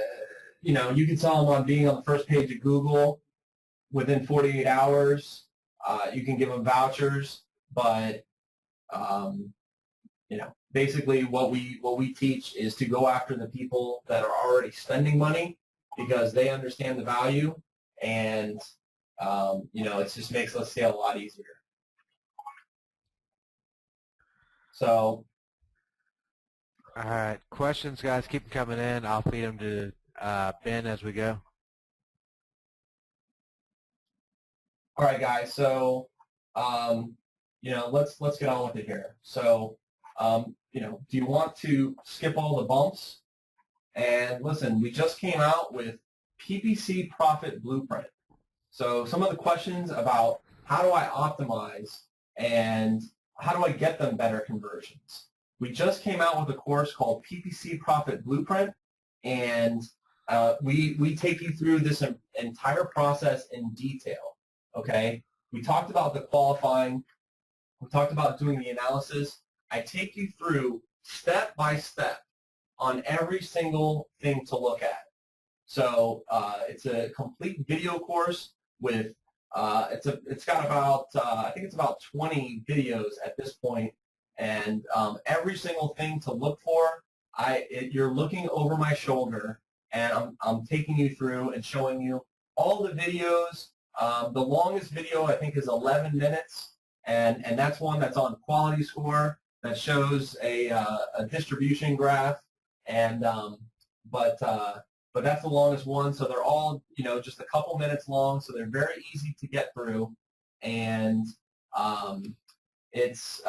you can sell them on being on the first page of Google within 48 hours. You can give them vouchers, but basically what we teach is to go after the people that are already spending money because they understand the value, and it just makes us sale a lot easier. So. All right, questions, guys, keep them coming in. I'll feed them to Ben as we go. All right, guys. So, let's get on with it here. So, do you want to skip all the bumps? And listen, we just came out with PPC Profit Blueprint. So, some of the questions about how do I optimize and how do I get them better conversions? We just came out with a course called PPC Profit Blueprint, and we take you through this entire process in detail. Okay, we talked about the qualifying, we talked about doing the analysis. I take you through step by step on every single thing to look at. So it's a complete video course with it's got about I think it's about 20 videos at this point, and every single thing to look for. You're looking over my shoulder, and I'm taking you through and showing you all the videos. The longest video I think is 11 minutes, and that's one that's on quality score that shows a distribution graph, and but that's the longest one. So they're all just a couple minutes long, so they're very easy to get through, and it's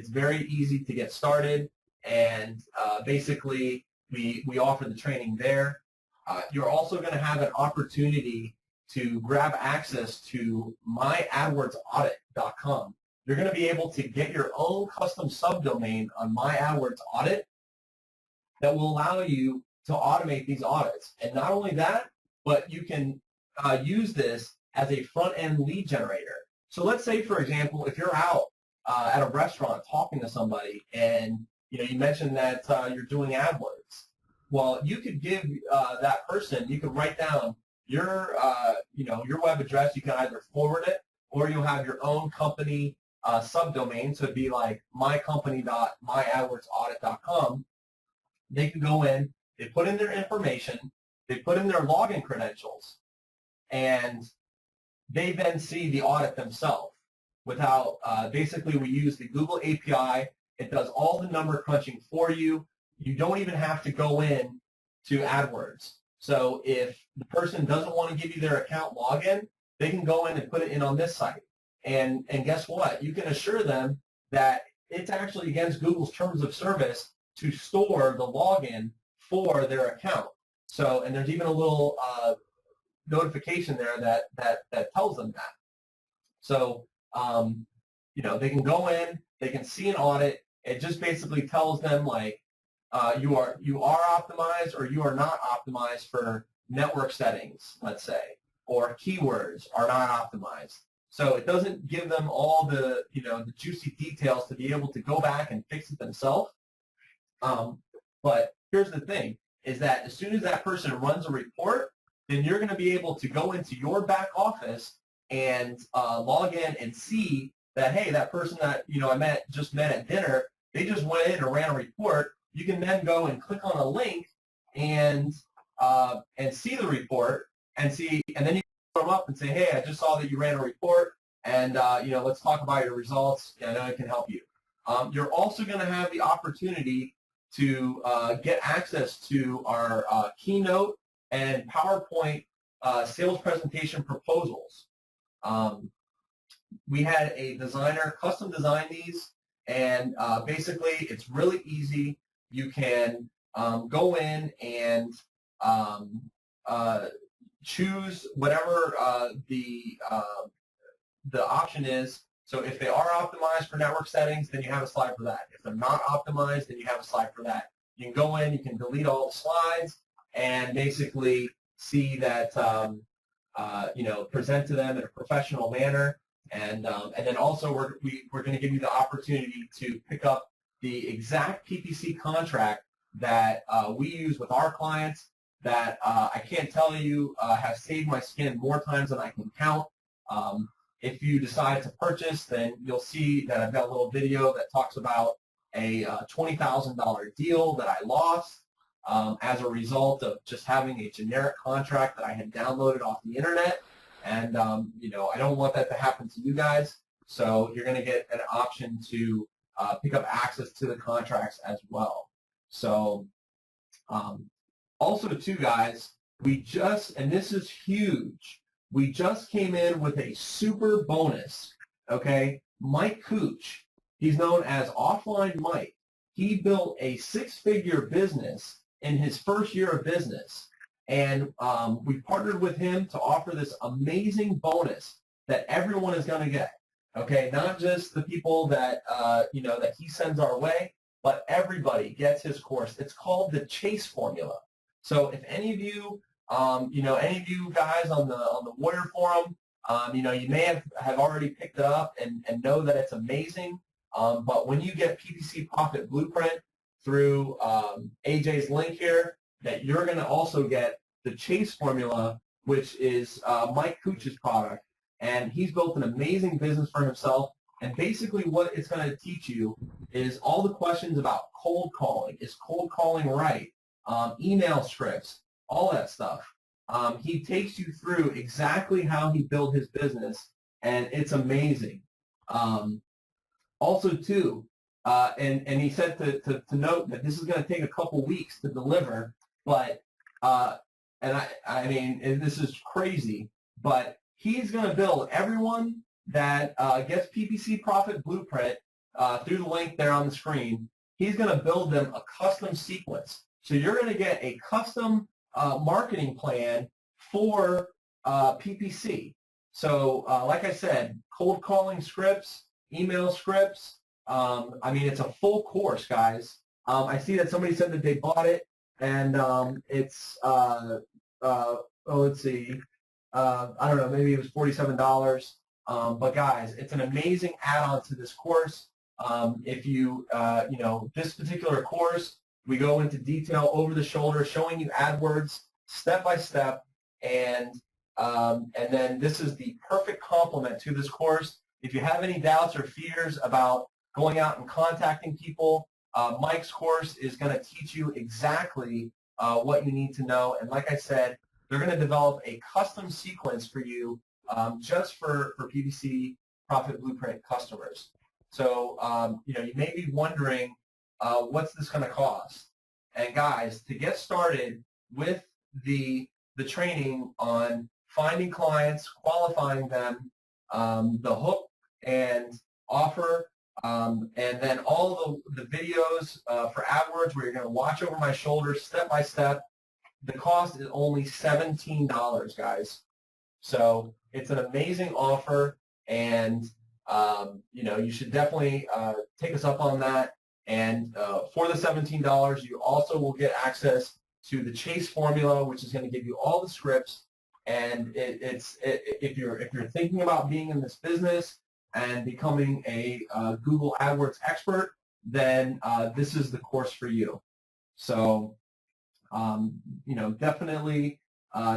very easy to get started, and basically we offer the training there. You're also going to have an opportunity to grab access to myadwordsaudit.com. You're going to be able to get your own custom subdomain on MyAdWords Audit that will allow you to automate these audits. And not only that, but you can use this as a front-end lead generator. So let's say, for example, if you're out at a restaurant talking to somebody, and you mentioned that you're doing AdWords. Well, you could give that person, you could write down your your web address. You can either forward it, or you'll have your own company subdomain. So it'd be like mycompany.myadwordsaudit.com. They can go in, they put in their information, they put in their login credentials, and they then see the audit themselves without, basically we use the Google API. It does all the number crunching for you. You don't even have to go in to AdWords. So if the person doesn't want to give you their account login, they can go in and put it in on this site. And guess what? You can assure them that it's actually against Google's terms of service to store the login for their account. So, and there's even a little notification there that tells them that. So, they can go in, they can see an audit. It just basically tells them like you are optimized or you are not optimized for network settings, let's say, or keywords are not optimized. So it doesn't give them all the the juicy details to be able to go back and fix it themselves. But here's the thing: is that as soon as that person runs a report, then you're going to be able to go into your back office and log in and see that, hey, that person that I just met at dinner, they just went in and ran a report. You can then go and click on a link and see the report and then you can come up and say, hey, I just saw that you ran a report, and let's talk about your results. I know I can help you. You're also going to have the opportunity to get access to our Keynote and PowerPoint sales presentation proposals. We had a designer custom design these, and basically it's really easy. You can go in and choose whatever the option is. So if they are optimized for network settings, then you have a slide for that. If they're not optimized, then you have a slide for that. You can go in, you can delete all the slides, and basically see that present to them in a professional manner. And then also we're going to give you the opportunity to pick up the exact PPC contract that we use with our clients that I can't tell you have saved my skin more times than I can count. If you decide to purchase, then you'll see that I've got a little video that talks about a $20,000 deal that I lost as a result of just having a generic contract that I had downloaded off the internet. And, I don't want that to happen to you guys. So you're going to get an option to pick up access to the contracts as well. So also, too, guys, and this is huge, we just came in with a super bonus, okay? Mike Cooch, he's known as Offline Mike. He built a six-figure business in his first year of business, and we partnered with him to offer this amazing bonus that everyone is going to get, okay? Not just the people that, that he sends our way, but everybody gets his course. It's called the Chase Formula. So if any of you, any of you guys on the Warrior Forum, you may have already picked it up and know that it's amazing. But when you get PPC Profit Blueprint through AJ's link here, that you're going to also get the Chase Formula, which is Mike Cooch's product. And he's built an amazing business for himself. And basically what it's going to teach you is all the questions about cold calling. Is cold calling right? Email scripts, all that stuff. He takes you through exactly how he built his business, and it's amazing. Also, too, and he said to note that this is going to take a couple weeks to deliver, but, and I mean, this is crazy, but he's going to build everyone that gets PPC Profit Blueprint through the link there on the screen. He's going to build them a custom sequence. So you're going to get a custom marketing plan for PPC. So like I said, cold calling scripts, email scripts. I mean, it's a full course, guys. I see that somebody said that they bought it, and it's, let's see, I don't know, maybe it was $47. But guys, it's an amazing add-on to this course. If you, this particular course, we go into detail over the shoulder, showing you AdWords step by step, and then this is the perfect complement to this course. If you have any doubts or fears about going out and contacting people, Mike's course is going to teach you exactly what you need to know. And like I said, they're going to develop a custom sequence for you just for PPC Profit Blueprint customers. So, you may be wondering, what's this going to cost? And guys, to get started with the training on finding clients, qualifying them, the hook and offer, and then all the videos for AdWords where you're going to watch over my shoulder step by step, the cost is only $17, guys. So it's an amazing offer, and you should definitely take us up on that. And for the $17, you also will get access to the Chase formula, which is going to give you all the scripts. And if you're thinking about being in this business and becoming a Google AdWords expert, then this is the course for you. So definitely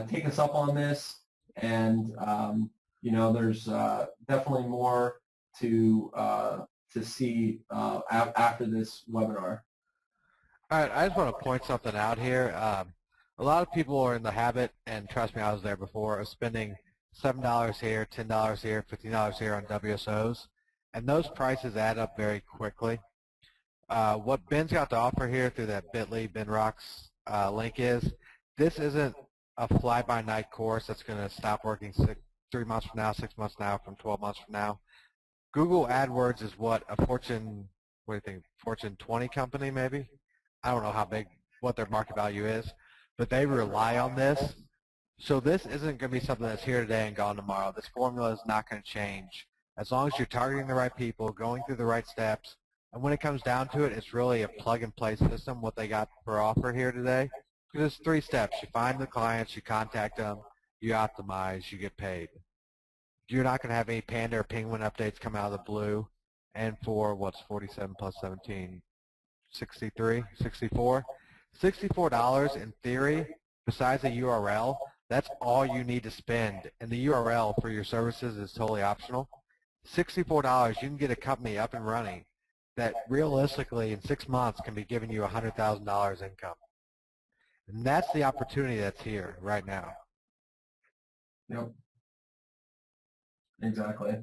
take us up on this. And there's definitely more to see after this webinar. All right, I just want to point something out here. A lot of people are in the habit, and trust me, I was there before, of spending $7 here, $10 here, $15 here on WSOs, and those prices add up very quickly. What Ben's got to offer here through that bit.ly BenRocks link is, this isn't a fly-by-night course that's going to stop working 3 months from now, 6 months from now, from 12 months from now. Google AdWords is what a Fortune 20 company maybe? I don't know how big, what their market value is, but they rely on this. So this isn't going to be something that's here today and gone tomorrow. This formula is not going to change. As long as you're targeting the right people, going through the right steps, and when it comes down to it, it's really a plug-and-play system, what they got for offer here today. Because it's 3 steps. You find the clients, you contact them, you optimize, you get paid. You're not going to have any Panda or Penguin updates come out of the blue. And for, what's 47 plus 17? 63, 64. $64 in theory, besides a URL, that's all you need to spend. And the URL for your services is totally optional. $64, you can get a company up and running that realistically in 6 months can be giving you $100,000 income. And that's the opportunity that's here right now. Yep. Exactly.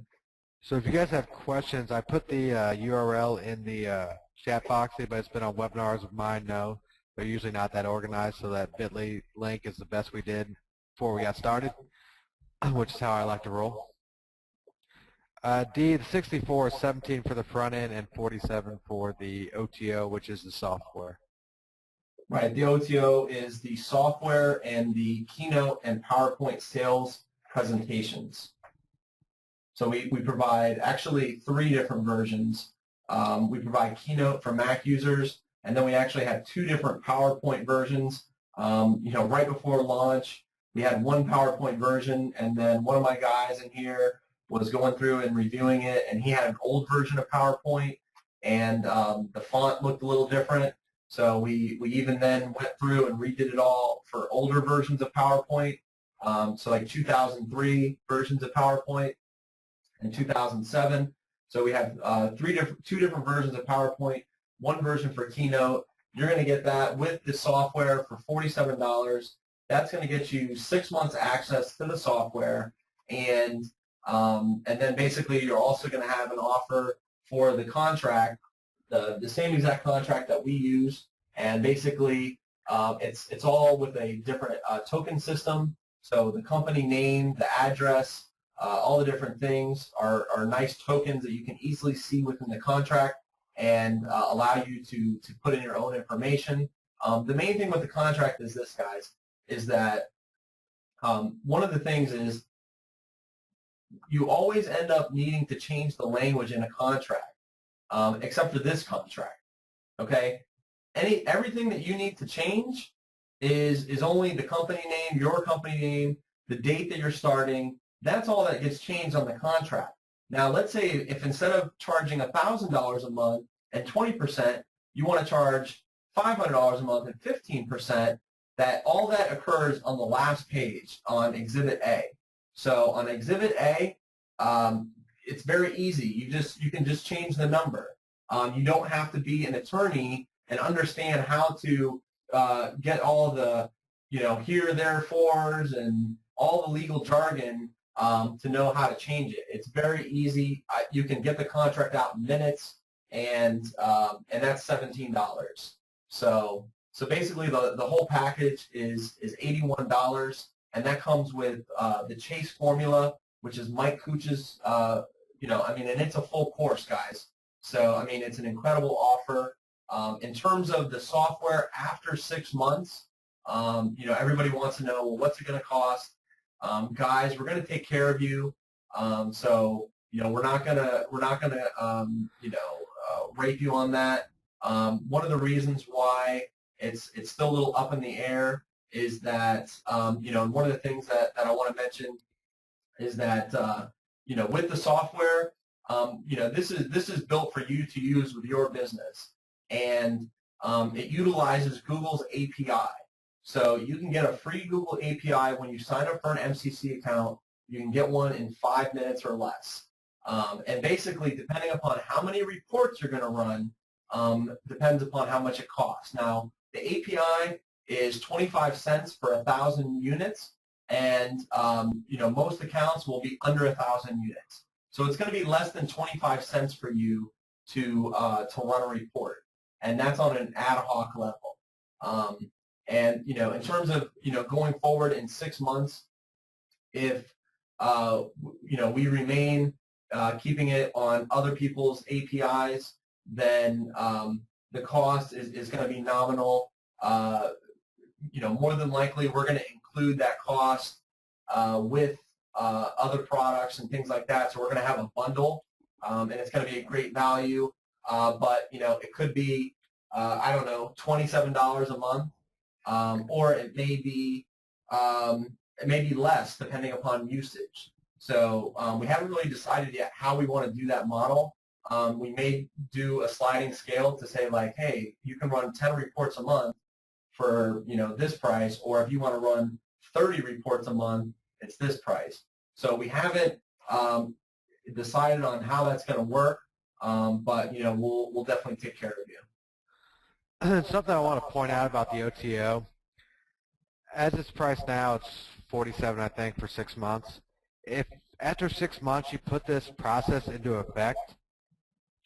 So if you guys have questions, I put the URL in the chat box. Anybody that's been on webinars of mine know they're usually not that organized, so that bit.ly link is the best we did before we got started, which is how I like to roll. D, the 64 is 17 for the front end and 47 for the OTO, which is the software. Right. The OTO is the software and the Keynote and PowerPoint sales presentations. So we provide actually 3 different versions. We provide Keynote for Mac users, and then we actually have 2 different PowerPoint versions. Right before launch, we had one PowerPoint version, and then one of my guys in here was going through and reviewing it, and he had an old version of PowerPoint, and the font looked a little different. So we even then went through and redid it all for older versions of PowerPoint, so like 2003 versions of PowerPoint and 2007. So we have 2 different versions of PowerPoint, 1 version for Keynote. You're going to get that with the software for $47. That's going to get you 6 months access to the software, and then basically you're also going to have an offer for the contract, the same exact contract that we use, and basically it's all with a different token system. So the company name, the address, all the different things are nice tokens that you can easily see within the contract and allow you to put in your own information. The main thing with the contract is this, guys, is that one of the things is you always end up needing to change the language in a contract, except for this contract. Okay, everything that you need to change is only the company name, your company name, the date that you're starting, That's all that gets changed on the contract. Now, let's say if instead of charging $1,000 a month and 20%, you want to charge $500 a month and 15%, that all that occurs on the last page on Exhibit A. So on Exhibit A, it's very easy. You can just change the number. You don't have to be an attorney and understand how to get all the, here, therefores, and all the legal jargon to know how to change it. It's very easy. You can get the contract out in minutes, and that's $17. So basically, the whole package is $81, and that comes with the Chase formula, which is Mike Cooch's. And it's a full course, guys. So it's an incredible offer. In terms of the software after 6 months, everybody wants to know, well, what's it going to cost? Guys, we're going to take care of you. We're not gonna rape you on that. One of the reasons why it's still a little up in the air is that and one of the things that I want to mention is that with the software, this is built for you to use with your business, and it utilizes Google's API. So you can get a free Google API when you sign up for an MCC account. You can get one in 5 minutes or less. And basically, depending upon how many reports you're going to run, depends upon how much it costs. Now, the API is 25 cents for 1,000 units, and most accounts will be under 1,000 units. So it's going to be less than 25 cents for you to run a report, and that's on an ad hoc level. And in terms of going forward in 6 months, if we remain keeping it on other people's APIs, then the cost is going to be nominal. More than likely, we're going to include that cost with other products and things like that. So we're going to have a bundle, and it's going to be a great value. But it could be $27 a month. Or it may be less depending upon usage. So we haven't really decided yet how we want to do that model. We may do a sliding scale to say, like, hey, you can run 10 reports a month for this price, or if you want to run 30 reports a month, it's this price. So we haven't decided on how that's going to work, but we'll definitely take care of you. Something I want to point out about the OTO, as it's priced now, it's $47, I think, for 6 months. If after 6 months you put this process into effect,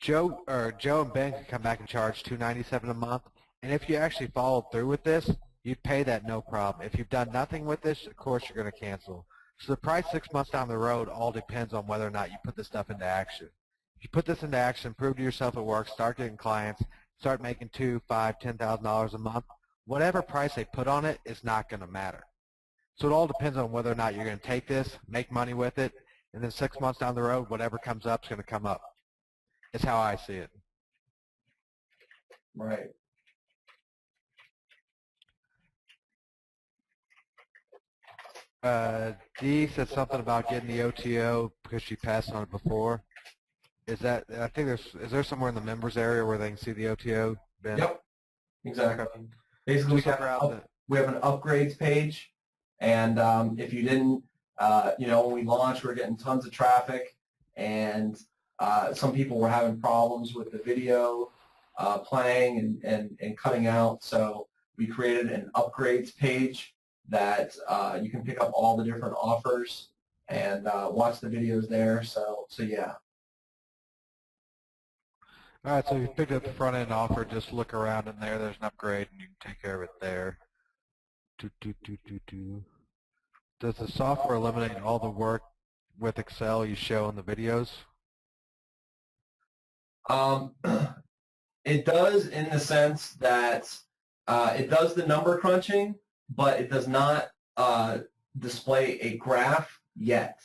Joe and Ben can come back and charge $297 a month, and if you actually followed through with this, you'd pay that no problem. If you've done nothing with this, of course you're going to cancel. So the price 6 months down the road all depends on whether or not you put this stuff into action. If you put this into action, prove to yourself it works, start getting clients, start making $2,000, $5,000, $10,000 a month, whatever price they put on it is not going to matter. So it all depends on whether or not you're going to take this, make money with it, and then 6 months down the road, whatever comes up is going to come up. It's how I see it. Right. Dee said something about getting the OTO because she passed on it before. Is that, I think is there somewhere in the members area where they can see the OTO, Ben? Yep, exactly. Okay. Basically, we have an upgrades page, and if you didn't, when we launched, we were getting tons of traffic, and some people were having problems with the video playing and cutting out, so we created an upgrades page that you can pick up all the different offers and watch the videos there, so yeah. All right, so if you picked up the front-end offer, just look around in there. There's an upgrade, and you can take care of it there. Does the software eliminate all the work with Excel you show in the videos? It does, in the sense that it does the number crunching, but it does not display a graph yet.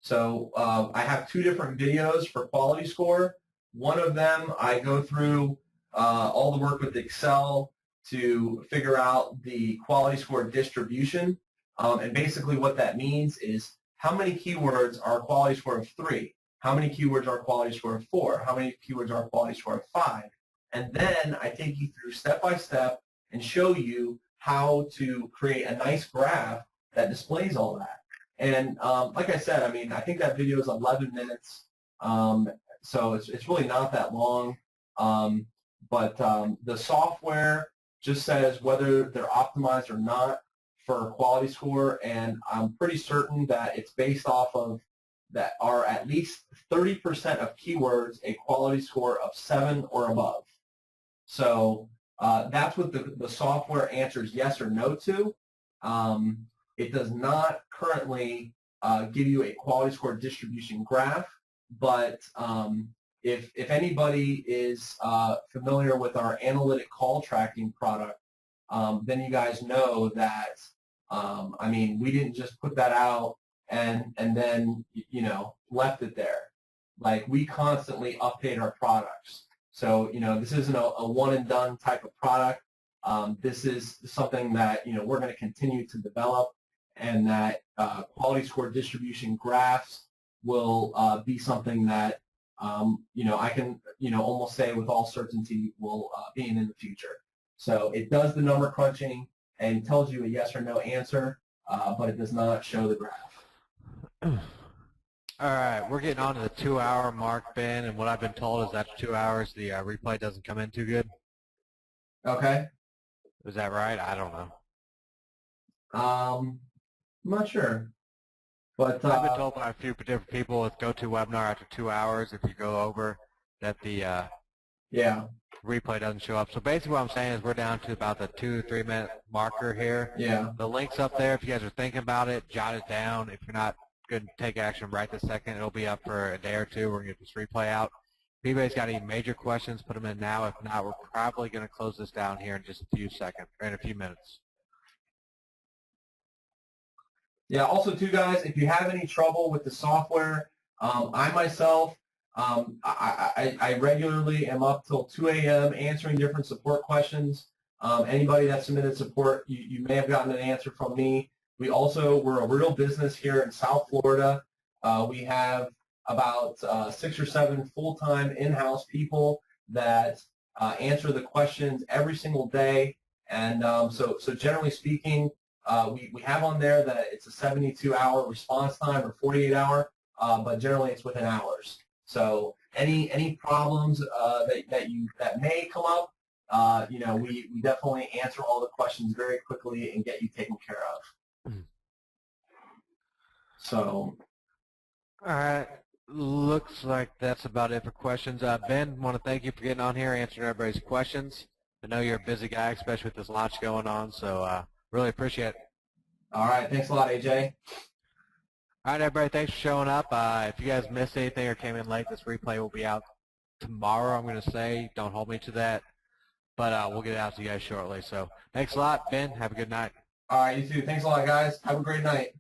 So I have 2 different videos for quality score. One of them, I go through all the work with Excel to figure out the quality score distribution. And basically what that means is how many keywords are a quality score of 3? How many keywords are a quality score of 4? How many keywords are a quality score of 5? And then I take you through step by step and show you how to create a nice graph that displays all that. And like I said, I mean, I think that video is 11 minutes, so it's really not that long. But the software just says whether they're optimized or not for a quality score, and I'm pretty certain that it's based off of that are at least 30% of keywords a quality score of 7 or above. So that's what the software answers yes or no to. It does not currently give you a quality score distribution graph, but if anybody is familiar with our analytic call tracking product, then you guys know that, I mean, we didn't just put that out and then, you know, left it there. Like, we constantly update our products. So, you know, this isn't a one and done type of product. This is something that, you know, we're going to continue to develop, and that quality score distribution graphs will be something that, you know, I can, you know, almost say with all certainty will be in the future. So it does the number crunching and tells you a yes or no answer, but it does not show the graph. All right, we're getting on to the 2-hour mark, Ben, and what I've been told is after 2 hours, the replay doesn't come in too good. Okay. Is that right? I don't know. I'm not sure. But I've been told by a few different people with GoToWebinar after 2 hours, if you go over, that the yeah, replay doesn't show up. So basically what I'm saying is we're down to about the 2-3 minute marker here. yeah. The link's up there. If you guys are thinking about it, jot it down. If you're not going to take action right this second, it'll be up for a day or two. We're going to get this replay out. If anybody's got any major questions, put them in now. If not, we're probably going to close this down here in just a few seconds, or in a few minutes. Yeah, also too, guys, if you have any trouble with the software, I myself, I regularly am up till 2 a.m. answering different support questions. Anybody that submitted support, you may have gotten an answer from me. We're a real business here in South Florida. We have about 6 or 7 full-time in-house people that answer the questions every single day. And so generally speaking, we have on there that it's a 72-hour response time or 48-hour, but generally it's within hours. So any problems that may come up, you know, we definitely answer all the questions very quickly and get you taken care of. So. All right. Looks like that's about it for questions. Ben, want to thank you for getting on here, answering everybody's questions. I know you're a busy guy, especially with this launch going on, so really appreciate it. All right. Thanks a lot, AJ. All right, everybody, thanks for showing up. If you guys missed anything or came in late, this replay will be out tomorrow, I'm going to say. Don't hold me to that, but we'll get it out to you guys shortly. So thanks a lot, Ben. Have a good night. All right, you too. Thanks a lot, guys. Have a great night.